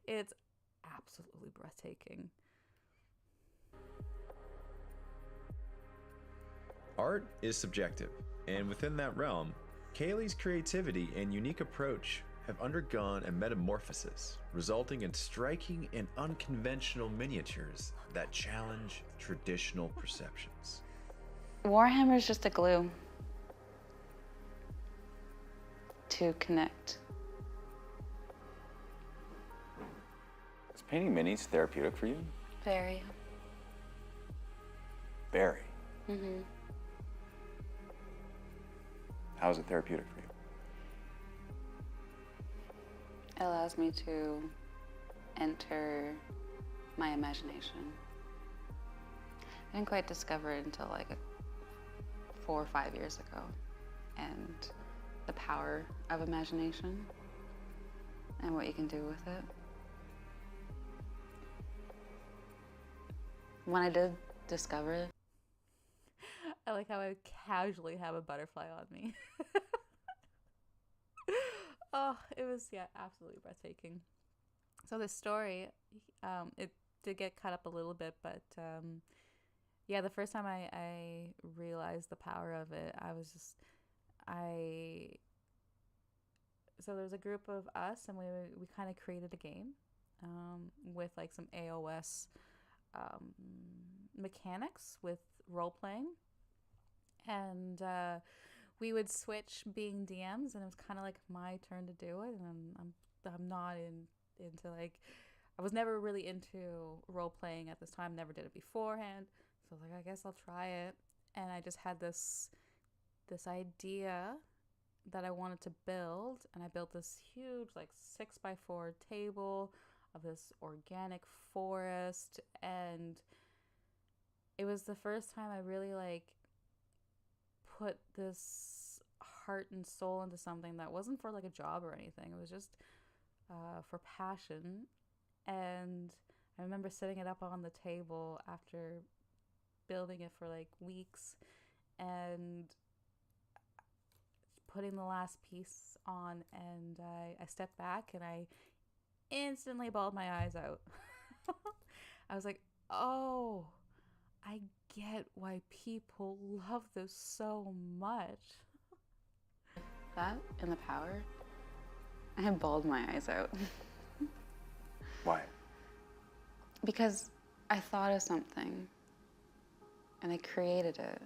It's absolutely breathtaking. Art is subjective, and within that realm, Kaylee's creativity and unique approach have undergone a metamorphosis, resulting in striking and unconventional miniatures that challenge traditional perceptions. Warhammer is just a glue to connect. Is painting minis therapeutic for you? Very. Very. Mm-hmm. How is it therapeutic for you? It allows me to enter my imagination. I didn't quite discover it until like 4 or 5 years ago, and the power of imagination and what you can do with it. When I did discover it, I like how I casually have a butterfly on me. Oh, it was, yeah, absolutely breathtaking. So this story, it did get cut up a little bit, but yeah, the first time I realized the power of it, so there was a group of us, and we kind of created a game with like some AOS mechanics with role playing, and we would switch being DMs, and it was kind of like my turn to do it, and I'm not into like, I was never really into role playing at this time, never did it beforehand, so I was like, I guess I'll try it, and I just had this idea that I wanted to build, and I built this huge like 6x4 table of this organic forest, and it was the first time I really like put this heart and soul into something that wasn't for like a job or anything. It was just for passion. And I remember setting it up on the table after building it for like weeks and putting the last piece on, and I stepped back and I instantly bawled my eyes out. I was like, oh, I get why people love this so much. That and the power, I bawled my eyes out. Why? Because I thought of something and I created it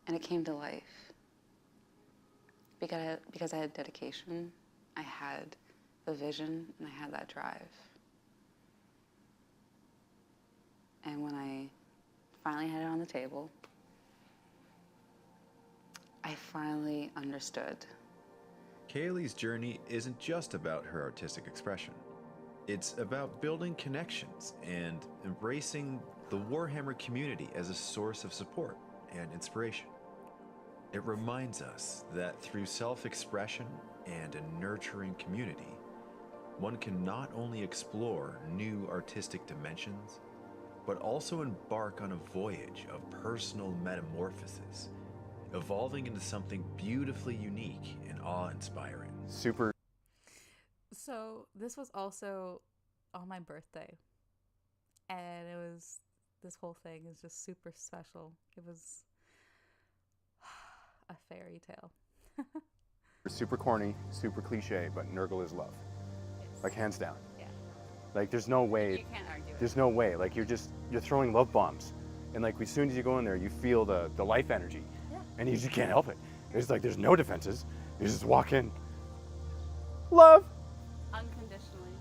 and it came to life. Because I had dedication, I had the vision, and I had that drive. And when I finally had it on the table, I finally understood. Kaylee's journey isn't just about her artistic expression. It's about building connections and embracing the Warhammer community as a source of support and inspiration. It reminds us that through self-expression and a nurturing community, one can not only explore new artistic dimensions, but also embark on a voyage of personal metamorphosis, evolving into something beautifully unique and awe-inspiring. Super. So this was also on my birthday, and this whole thing is just super special. It was a fairy tale. Super corny, super cliche, but Nurgle is love. Yes. Like hands down. Yeah. Like there's no way. You can't argue. There's no way. Like you're throwing love bombs, and like as soon as you go in there, you feel the life energy, Yeah. and you just can't help it. It's like there's no defenses. You just walk in. Love. Unconditionally.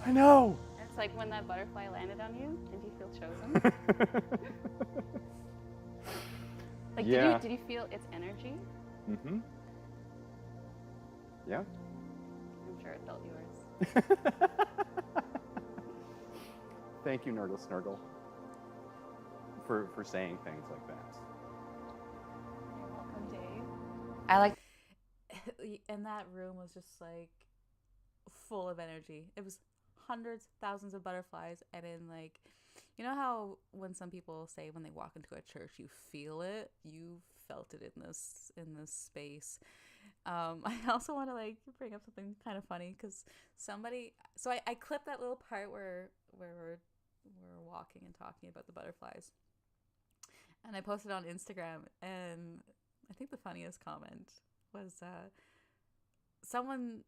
I know. It's like when that butterfly landed on you, did you feel chosen? Like, Yeah. did you feel its energy? Mm-hmm. Yeah. I'm sure it felt yours. Thank you, Nurgle Snurgle, for saying things like that. You're welcome, Dave. I like And that room was just like full of energy. It was hundreds, thousands of butterflies, and in like, you know how when some people say when they walk into a church you feel it, you felt it in this space. I also want to like bring up something kind of funny because I clipped that little part where we're walking and talking about the butterflies, and I posted on Instagram, and I think the funniest comment was someone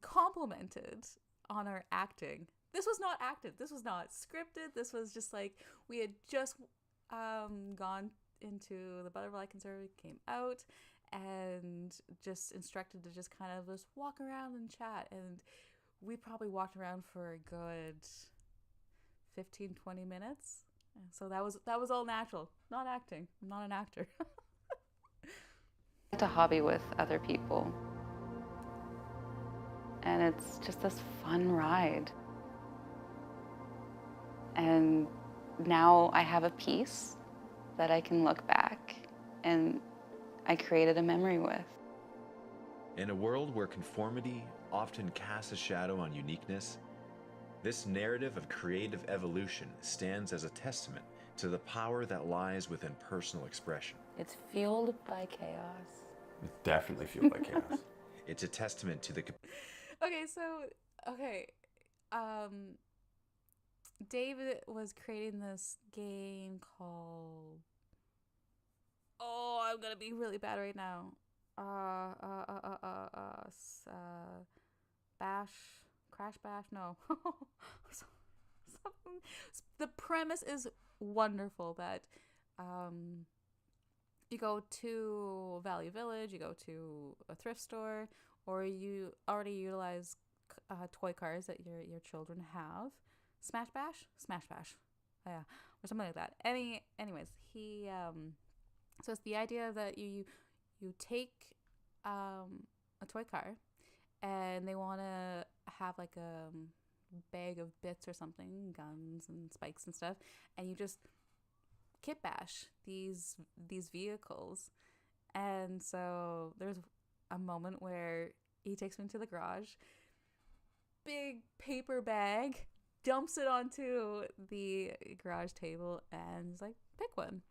complimented on our acting. This was not acted. This was not scripted. This was just like we had just gone into the Butterfly Conservatory, came out, and just instructed to just kind of just walk around and chat. And we probably walked around for a good 15-20 minutes. And so that was all natural, not acting. I'm not an actor. to hobby with other people. And it's just this fun ride. And now I have a piece that I can look back and I created a memory with. In a world where conformity often casts a shadow on uniqueness, this narrative of creative evolution stands as a testament to the power that lies within personal expression. It's fueled by chaos. Definitely fueled by chaos. It's a testament to the Okay, so David was creating this game called. Oh, I'm gonna be really bad right now. Crash Bash. No. Something. The premise is wonderful. That, you go to Valley Village, you go to a thrift store, or you already utilize toy cars that your children have. Smash Bash, yeah, or something like that. Anyways, he so it's the idea that you take a toy car, and they want to have like a bag of bits or something, guns and spikes and stuff, and you just kit bash these vehicles. And so there's a moment where he takes me into the garage, big paper bag, dumps it onto the garage table, and he's like, pick one.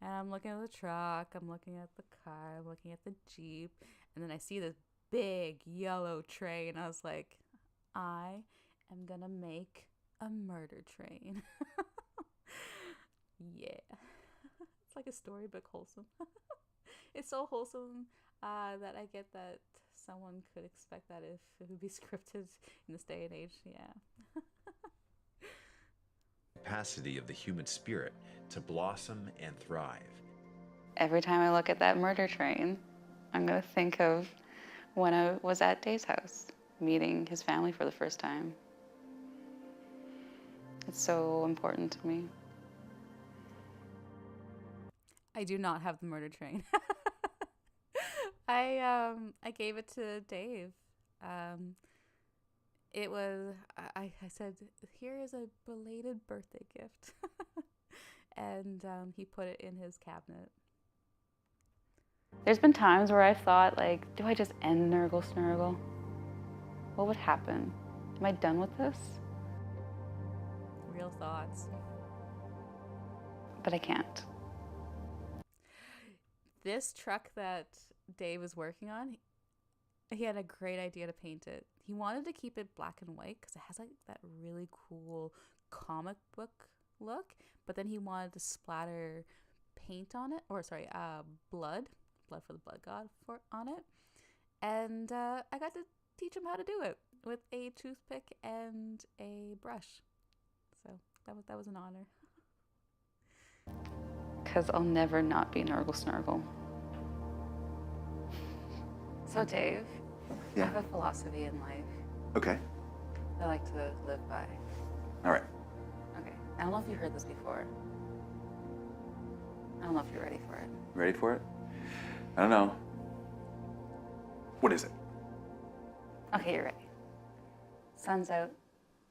And I'm looking at the truck, I'm looking at the car, I'm looking at the Jeep, and then I see this big yellow tray, and I was like, I am gonna make a murder train. Yeah. It's like a storybook wholesome. It's so wholesome that I get that someone could expect that if it would be scripted in this day and age. Yeah. capacity of the human spirit to blossom and thrive. Every time I look at that murder train, I'm going to think of when I was at Dave's house, meeting his family for the first time. It's so important to me. I do not have the murder train. I gave it to Dave. It was I said, here is a belated birthday gift. And he put it in his cabinet. There's been times where I've thought, like, do I just end Nurgle Snurgle? What would happen? Am I done with this? Real thoughts. But I can't. This truck that Dave was working on, he had a great idea to paint it. He wanted to keep it black and white because it has like that really cool comic book look, but then he wanted to splatter paint on it, or sorry, blood for the blood god on it. And I got to teach him how to do it with a toothpick and a brush. So that was an honor. Because I'll never not be Nurgle Snurgle. So Dave, Yeah. I have a philosophy in life Okay. I like to live by. All right. Okay, I don't know if you heard this before. I don't know if you're ready for it. Ready for it? I don't know. What is it? Okay, you're ready. Sun's out,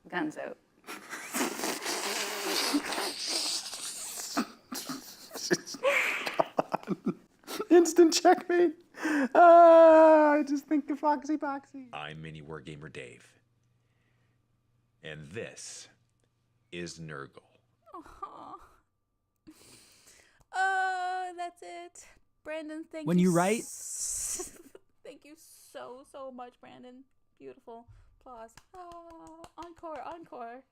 guns out. Instant checkmate. I just think of Foxy Boxy. I'm Miniwargamer Dave. And this is Nurgle. Oh, that's it. Brandon, thank you. When you write- Thank you so much, Brandon. Beautiful. Applause. Encore.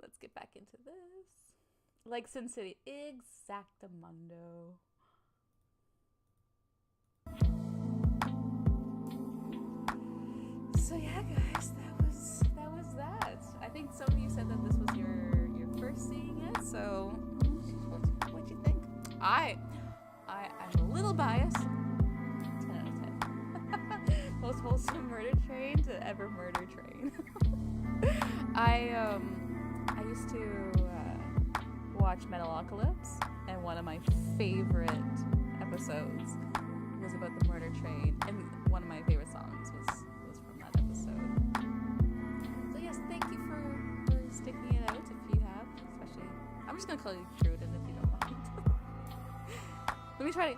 Let's get back into this. Like Sin City. Exactamundo. So yeah, guys, that was that. I think some of you said that this was your first seeing it, so what'd you think? I'm a little biased. 10 out of 10. Most wholesome murder train to ever murder train. I used to watch Metalocalypse, and one of my favorite episodes was about the murder train, and one of my favorite songs was from that episode. So yes, thank you for sticking it out if you have, especially. I'm just gonna call you Truden if you don't mind. Let me try to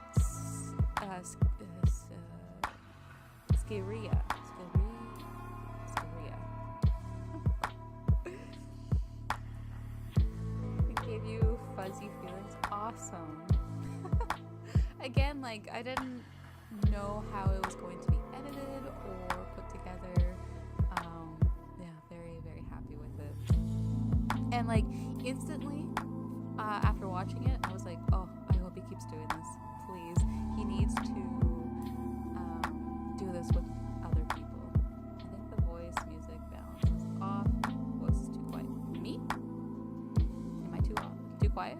Scaria. It gave you fuzzy feelings. Awesome. Again, like I didn't know how it was going to be edited or put together. Yeah, very, very happy with it. And like instantly, after watching it, I was like, oh, I hope he keeps doing this. Please. He needs to do this with other people. I think the voice music balance is off. Voice is too quiet. Me? Am I too off? Too quiet?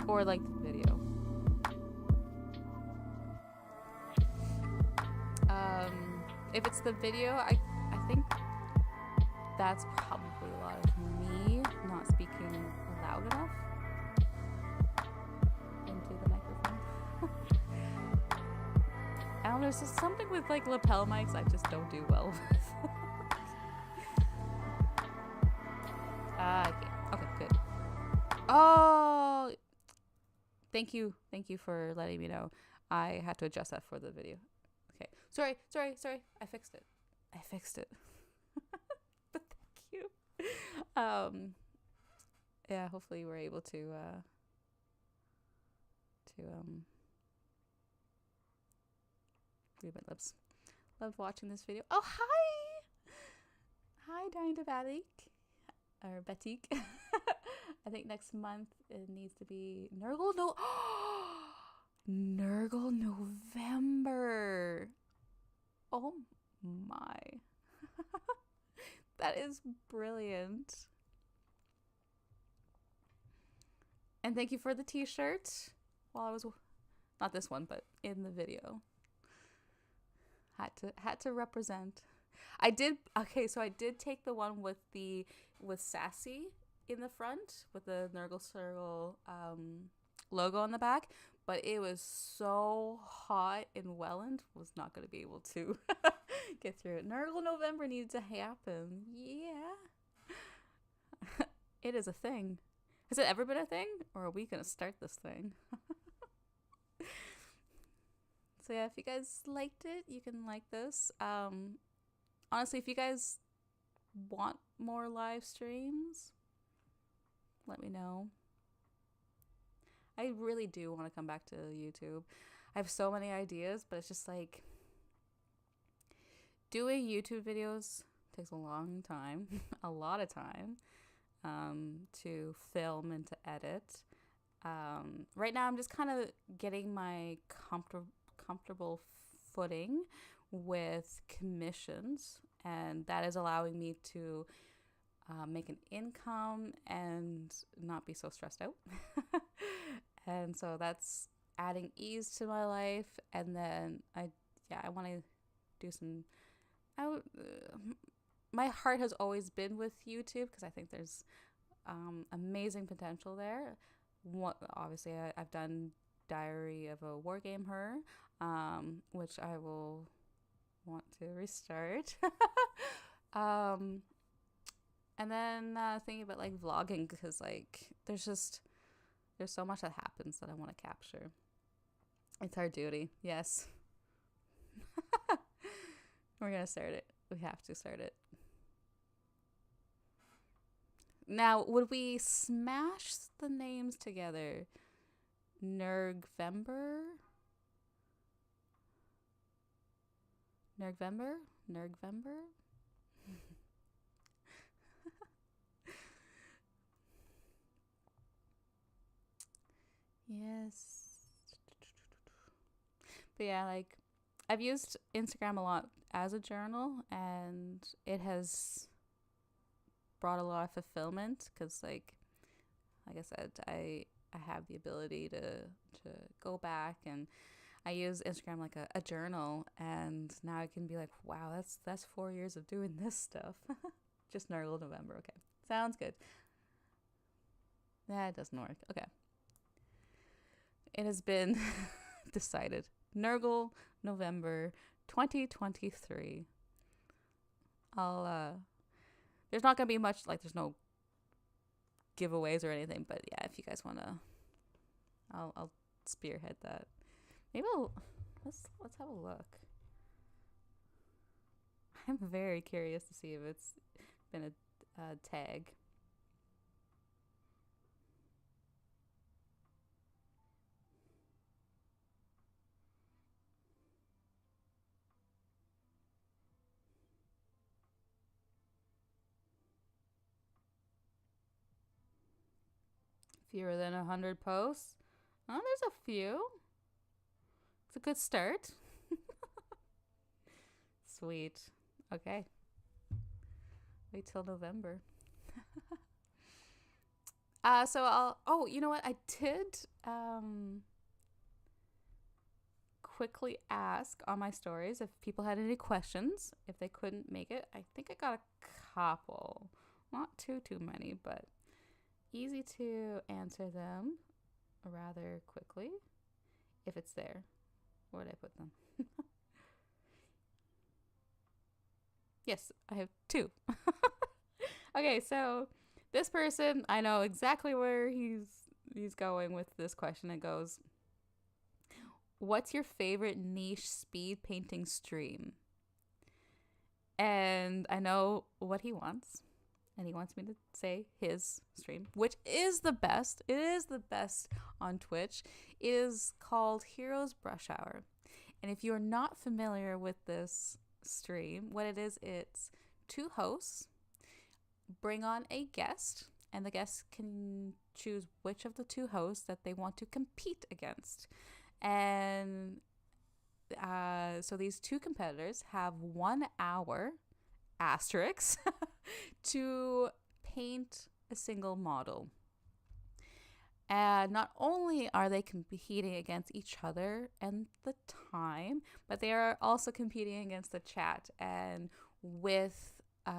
Or like the video? If it's the video, I think that's probably a lot of me not speaking loud enough into the microphone. I don't know, there's just something with like lapel mics I just don't do well with. Okay, good. Oh, thank you for letting me know. I had to adjust that for the video. Okay, sorry. I fixed it. But thank you. Yeah, hopefully we're able to read my lips. Loved watching this video. Oh, hi, Dying to Batik or Batik. I think next month it needs to be Nurgle. No, Nurgle November. Oh my. That is brilliant. And thank you for the t-shirt while I was, not this one, but in the video. Had to represent. I did take the one with Sassy in the front with the Nurgle Circle logo on the back, but it was so hot in Welland, was not going to be able to get through it. Nurgle November needed to happen. Yeah. It is a thing. Has it ever been a thing? Or are we going to start this thing? So yeah, if you guys liked it, you can like this. Honestly, if you guys want more live streams, let me know. I really do want to come back to YouTube. I have so many ideas, but it's just like doing YouTube videos takes a long time, a lot of time, to film and to edit. Right now I'm just kind of getting my comfortable footing with commissions, and that is allowing me to make an income and not be so stressed out. And so that's adding ease to my life. And then I want to do some, my heart has always been with YouTube because I think there's amazing potential there. Obviously I've done Diary of a Wargamer, which I will want to restart. And then thinking about like vlogging, because like there's so much that happens that I want to capture. It's our duty. Yes. We're gonna start it. We have to start it. Now, would we smash the names together? Nurgvember? Yes. But yeah, like I've used Instagram a lot as a journal, and it has brought a lot of fulfillment because like I said, I have the ability to go back, and I use Instagram like a journal, and now I can be like, wow, that's 4 years of doing this stuff. Just Nurgle November. Okay, sounds good. That doesn't work. Okay. It has been decided. Nurgle November 2023. There's not gonna be much, like there's no giveaways or anything, but yeah, if you guys wanna, I'll spearhead that. Maybe let's have a look. I'm very curious to see if it's been a tag. Fewer than 100 posts. Oh, there's a few. It's a good start. Sweet. Okay. Wait till November. So oh, you know what? I did quickly ask on my stories if people had any questions, if they couldn't make it. I think I got a couple. Not too many, but easy to answer them rather quickly if it's there. Where did I put them? Yes, I have 2. Okay, so this person, I know exactly where he's going with this question. It goes, what's your favorite niche speed painting stream? And I know what he wants. And he wants me to say his stream, which is the best. It is the best on Twitch. It is called Heroes Brush Hour. And if you're not familiar with this stream, what it is, it's 2 hosts bring on a guest, and the guest can choose which of the 2 hosts that they want to compete against. And so these 2 competitors have 1 hour asterisk to paint a single model. And not only are they competing against each other and the time, but they are also competing against the chat. And with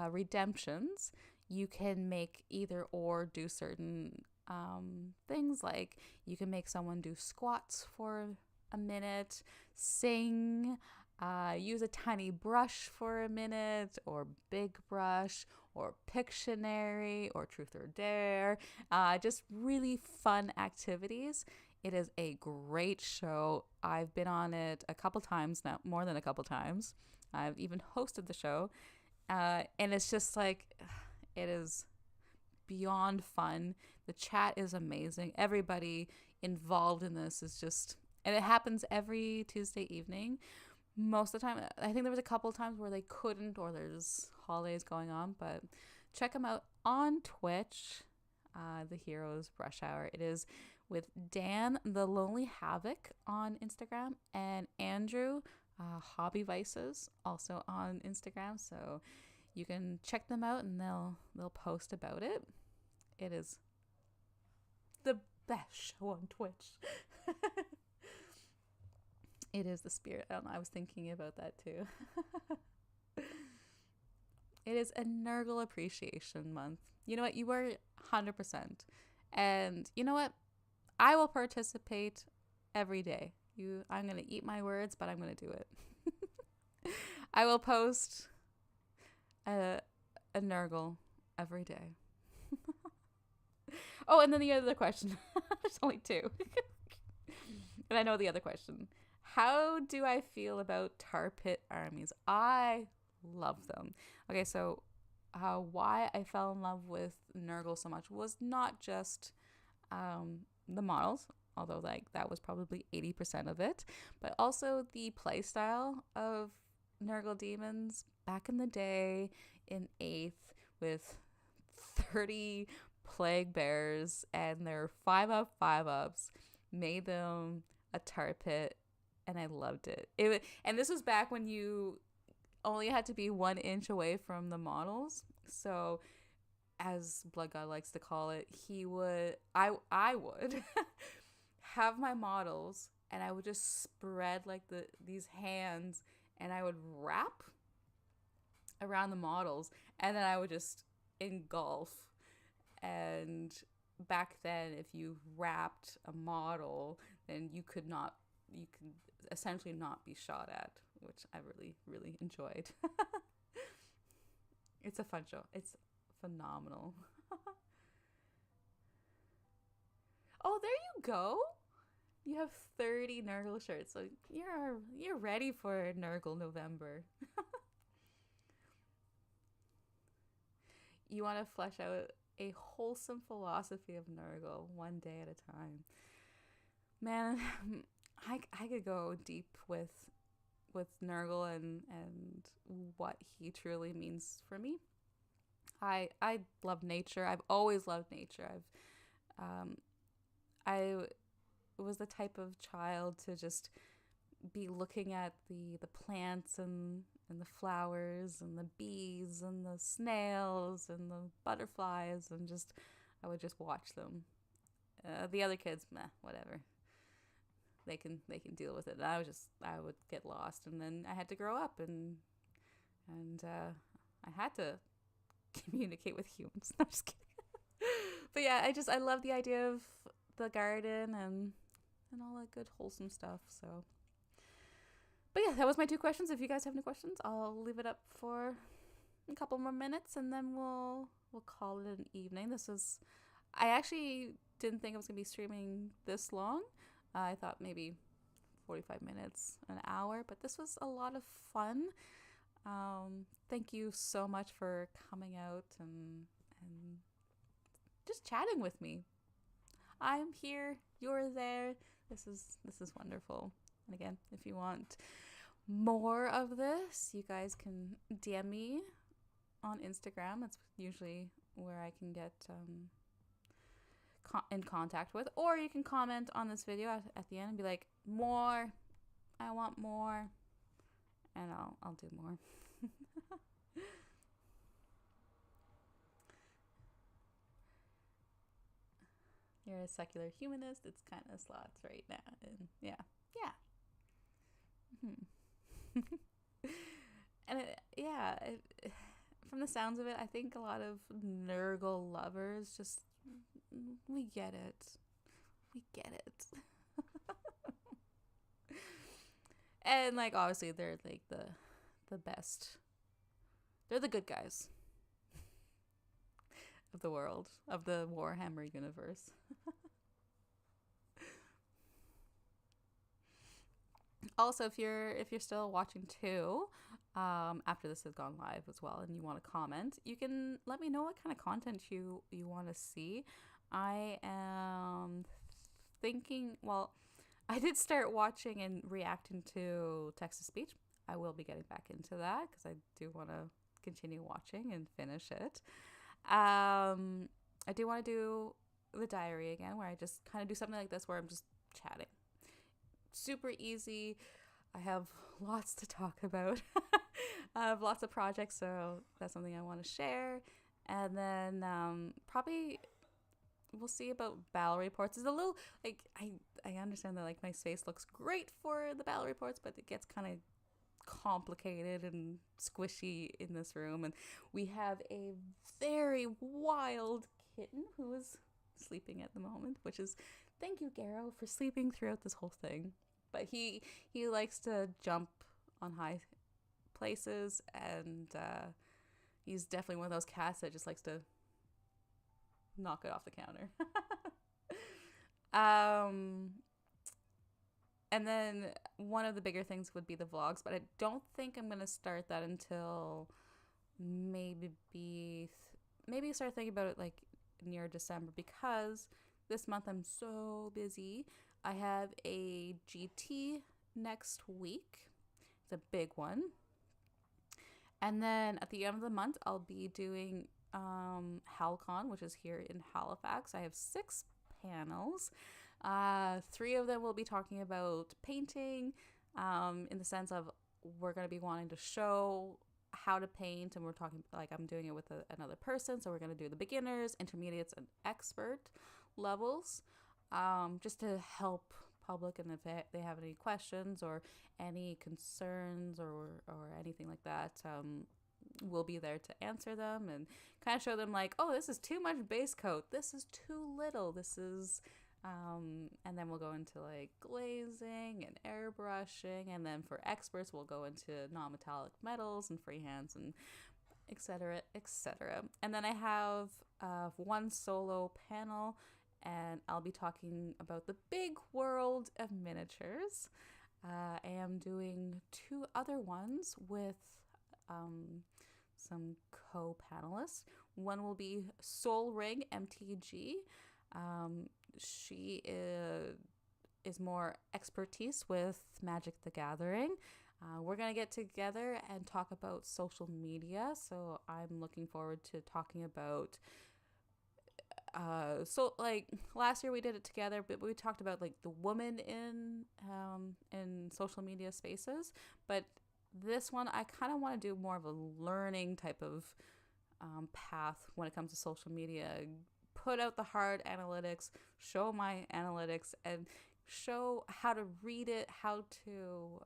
redemptions, you can make either or do certain things, like you can make someone do squats for a minute, sing, use a tiny brush for a minute, or big brush, or Pictionary, or Truth or Dare. Just really fun activities. It is a great show. I've been on it a couple times now, more than a couple times. I've even hosted the show. And it's just like, it is beyond fun. The chat is amazing. Everybody involved in this is just, and it happens every Tuesday evening. Most of the time, I think there was a couple of times where they couldn't, or there's holidays going on, but check them out on Twitch, the Heroes Brush Hour. It is with Dan the Lonely Havoc on Instagram, and Andrew Hobby Vices also on Instagram. So you can check them out, and they'll post about it. It is the best show on Twitch. It is the spirit. I don't know, I was thinking about that too. It is a Nurgle Appreciation Month. You know what? You are 100%. And you know what? I will participate every day. I'm going to eat my words, but I'm going to do it. I will post a Nurgle every day. Oh, and then the other question. There's only 2. And I know the other question. How do I feel about tar pit armies? I love them. Okay, so why I fell in love with Nurgle so much was not just the models, although that was probably 80% of it, but also the playstyle of Nurgle demons back in the day in 8th with 30 plague bears and their 5-up 5-ups made them a tar pit. And I loved it. And this was back when you only had to be 1 inch away from the models. So, as Blood God likes to call it, I would have my models, and I would just spread like these hands, and I would wrap around the models, and then I would just engulf. And back then, if you wrapped a model, then you could essentially not be shot at, which I really, really enjoyed. It's a fun show. It's phenomenal. Oh, there you go. You have 30 Nurgle shirts, so you're ready for Nurgle November. You want to flesh out a wholesome philosophy of Nurgle one day at a time. Man, I could go deep with Nurgle and what he truly means for me. I love nature. I've always loved nature. I was the type of child to just be looking at the plants and the flowers and the bees and the snails and the butterflies, and just I would just watch them. The other kids, meh, whatever. They can deal with it. And I would get lost, and then I had to grow up, and I had to communicate with humans. No, I'm just kidding. But yeah, I love the idea of the garden and all that good wholesome stuff. So, but yeah, that was my 2 questions. If you guys have any questions, I'll leave it up for a couple more minutes, and then we'll call it an evening. I actually didn't think I was gonna be streaming this long. I thought maybe 45 minutes, an hour, but this was a lot of fun. Thank you so much for coming out and just chatting with me. I'm here, you're there. This is wonderful. And again, if you want more of this, you guys can DM me on Instagram. That's usually where I can get in contact with, or you can comment on this video at the end and be like, more, I want more, and I'll do more. You're a secular humanist. It's kind of slots right now, and yeah. And from the sounds of it, I think a lot of Nurgle lovers just, we get it. And like, obviously they're like the best. They're the good guys of the world, of the Warhammer universe. Also, if you're still watching too, after this has gone live as well, and you want to comment, you can let me know what kind of content you want to see. I am thinking, well, I did start watching and reacting to text-to-speech. I will be getting back into that because I do want to continue watching and finish it. I do want to do the diary again, where I just kind of do something like this, where I'm just chatting. Super easy. I have lots to talk about. I have lots of projects, so that's something I want to share. And then probably we'll see about battle reports. It's a little like I understand that like my space looks great for the battle reports, but it gets kind of complicated and squishy in this room. And we have a very wild kitten who is sleeping at the moment, which is, thank you, Garrow, for sleeping throughout this whole thing. But he likes to jump on high places, and he's definitely one of those cats that just likes to knock it off the counter. And then one of the bigger things would be the vlogs, but I don't think I'm going to start that until maybe start thinking about it like near December, because this month I'm so busy. I have a GT next week. It's a big one. And then at the end of the month, I'll be doing HalCon, which is here in Halifax. I have 6 panels. 3 of them will be talking about painting, in the sense of we're going to be wanting to show how to paint, and we're talking like I'm doing it with another person. So we're going to do the beginners, intermediates, and expert levels, just to help public, and if they have any questions or any concerns or anything like that, we'll be there to answer them and kind of show them like, oh, this is too much base coat, this is too little, this is and then we'll go into like glazing and airbrushing, and then for experts we'll go into non-metallic metals and freehands and etc. And then I have 1 solo panel, and I'll be talking about the big world of miniatures. I am doing 2 other ones with some co-panelists. One will be Soul Ring MTG. She is more expertise with Magic the Gathering. We're going to get together and talk about social media, so I'm looking forward to talking about so like last year we did it together, but we talked about like the woman in social media spaces. But this one, I kind of want to do more of a learning type of path when it comes to social media. Put out the hard analytics, show my analytics, and show how to read it, how to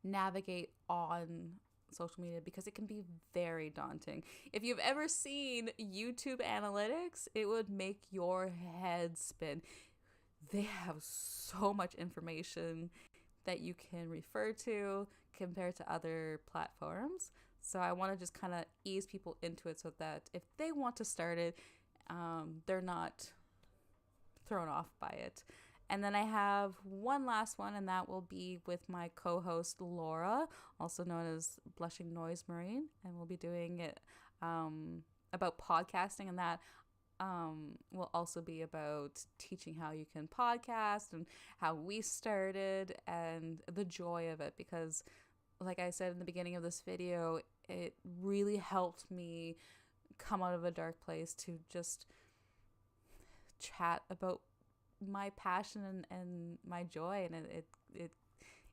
navigate on social media, because it can be very daunting. If you've ever seen YouTube analytics, it would make your head spin. They have so much information that you can refer to compared to other platforms. So I want to just kind of ease people into it so that if they want to start it, they're not thrown off by it. And then I have one last one, and that will be with my co-host Laura, also known as Blushing Noise Marine, and we'll be doing it about podcasting, and that will also be about teaching how you can podcast and how we started and the joy of it, because like I said in the beginning of this video, it really helped me come out of a dark place to just chat about my passion and my joy, and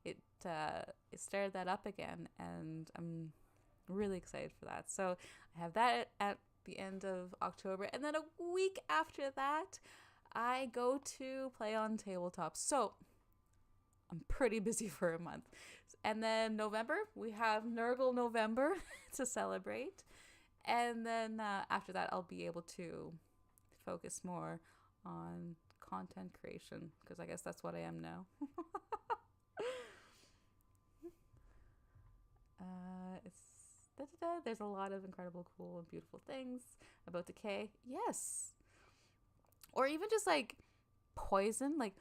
it started that up again, and I'm really excited for that. So I have that at the end of October, and then a week after that I go to play on tabletop. So I'm pretty busy for a month. And then November, we have Nurgle November to celebrate. And then after that, I'll be able to focus more on content creation, because I guess that's what I am now. There's a lot of incredible, cool, and beautiful things about decay. Yes. Or even just like poison, like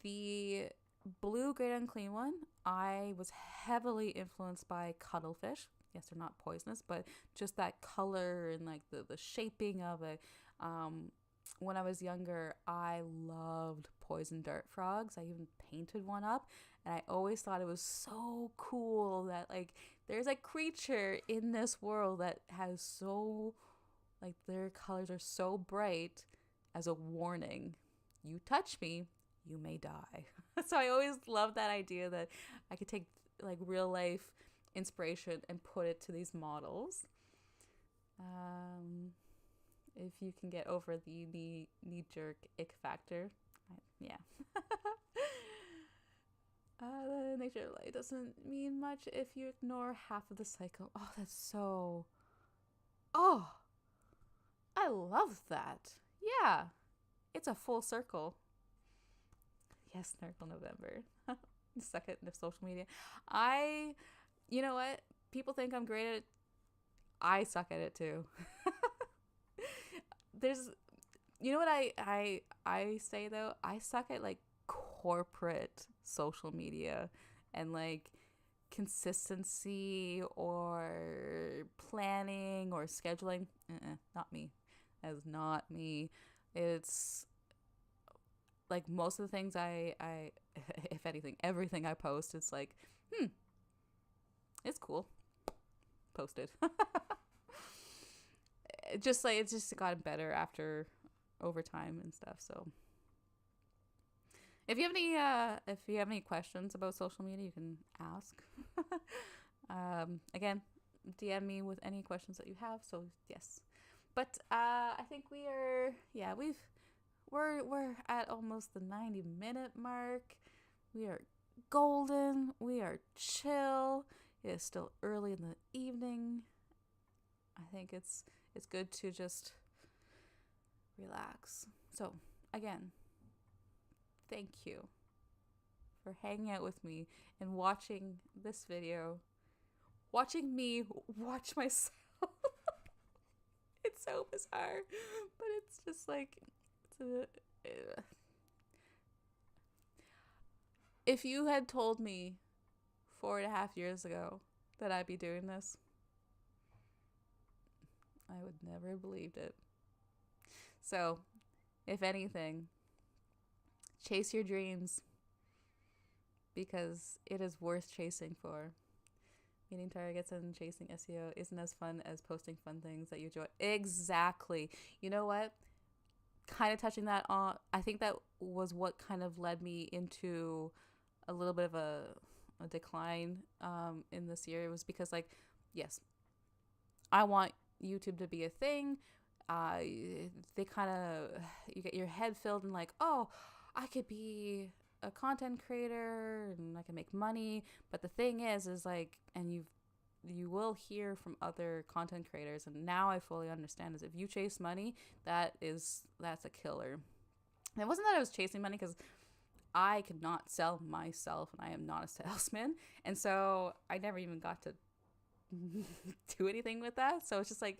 the blue great unclean one, I was heavily influenced by cuttlefish. Yes, they're not poisonous, but just that color and like the shaping of it. When I was younger, I loved poison dart frogs. I even painted one up, and I always thought it was so cool that like there's a creature in this world that has so, like, their colors are so bright as a warning. You touch me, you may die. So I always loved that idea that I could take like real life inspiration and put it to these models. If you can get over the knee-jerk ick factor, yeah. The nature of light doesn't mean much if you ignore half of the cycle. Oh, that's so... Oh! I love that. Yeah. It's a full circle. Yes, Nurgle November. Suck it into social media. You know what? People think I'm great at it. I suck at it too. You know what I say though? I suck at like corporate social media and like consistency or planning or scheduling. Not me. That is not me. It's like most of the things I if anything, everything I post, it's like, it's cool. Posted. It's just gotten better over time and stuff. So if you have any questions about social media, you can ask. Again, DM me with any questions that you have. So yes, but I think we're at almost the 90-minute mark. We are golden. We are chill. It is still early in the evening. I think it's good to just relax. So again, thank you for hanging out with me and watching this video. Watching me watch myself. It's so bizarre, but it's just like, if you had told me 4.5 years ago that I'd be doing this, I would never have believed it. So, if anything, chase your dreams, because it is worth chasing for. meeting targets and chasing SEO isn't as fun as posting fun things that you enjoy. Exactly. You know what? Kind of touching that on, I think that was what kind of led me into a little bit of a decline in this year. It was because, like, yes, I want YouTube to be a thing. They kind of, you get your head filled in like, oh, I could be a content creator and I can make money. But the thing is like, and you will hear from other content creators, and now I fully understand, is if you chase money, that's a killer. And it wasn't that I was chasing money, because I could not sell myself and I am not a salesman, and so I never even got to do anything with that. So it's just like,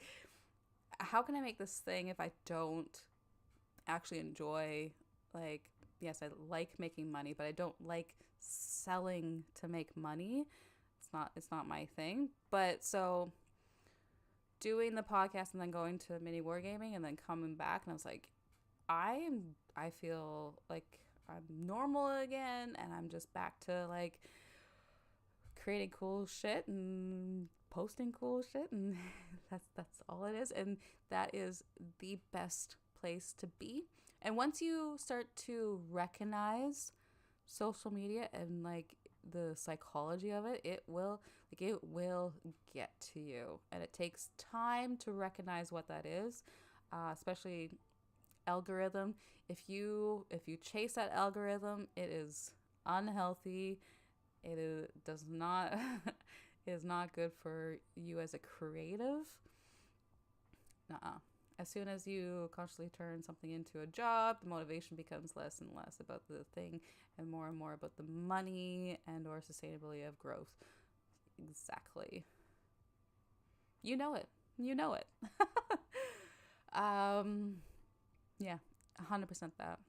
how can I make this thing if I don't actually enjoy, like, yes, I like making money, but I don't like selling to make money. It's not my thing. But so doing the podcast and then going to Mini Wargaming and then coming back, and I was like, I feel like I'm normal again, and I'm just back to like creating cool shit and posting cool shit, and that's all it is. And that is the best place to be. And once you start to recognize social media and like the psychology of it, it will get to you, and it takes time to recognize what that is, especially algorithm. If you chase that algorithm, it is unhealthy. Does not it is not good for you as a creative. Nuh-uh. As soon as you consciously turn something into a job, the motivation becomes less and less about the thing and more about the money and or sustainability of growth. Exactly. You know it. Yeah, 100% that.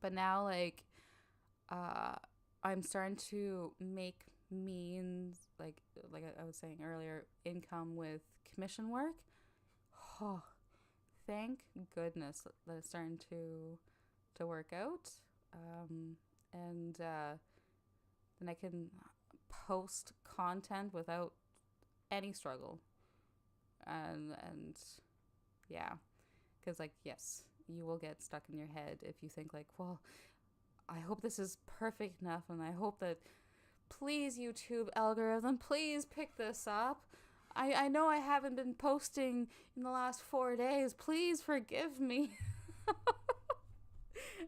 But now, like, I'm starting to make means, like I was saying earlier, income with commission work. Oh, thank goodness that it's starting to work out. And then I can post content without any struggle. And yeah, because, like, yes, you will get stuck in your head if you think like, well, I hope this is perfect enough, and I hope that, please, YouTube algorithm, please pick this up. I know I haven't been posting in the last 4 days. Please forgive me.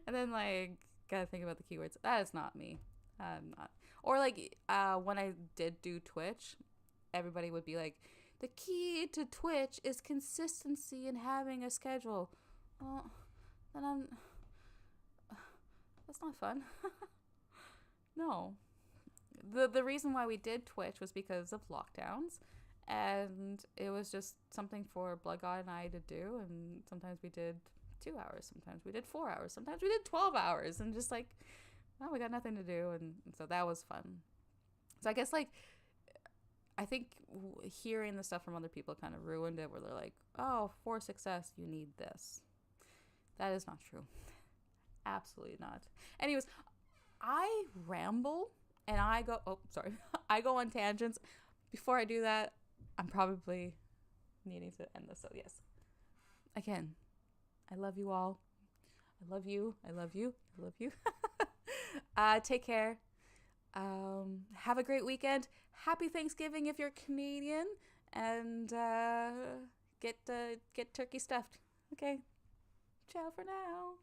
And then, like, gotta think about the keywords. That is not me. I'm not. Or, like, when I did do Twitch, everybody would be like, the key to Twitch is consistency and having a schedule. Well, then that's not fun. No. The reason why we did Twitch was because of lockdowns. And it was just something for Blood God and I to do. And sometimes we did 2 hours. Sometimes we did 4 hours. Sometimes we did 12 hours. And just like, well, we got nothing to do. And so that was fun. So I guess, like, I think hearing the stuff from other people kind of ruined it, where they're like, oh, for success, you need this. That is not true. Absolutely not. Anyways, I ramble and I go on tangents. Before I do that, I'm probably needing to end this. So yes, again, I love you all. I love you. Take care. Have a great weekend. Happy Thanksgiving if you're Canadian, and get turkey stuffed. Okay, ciao for now.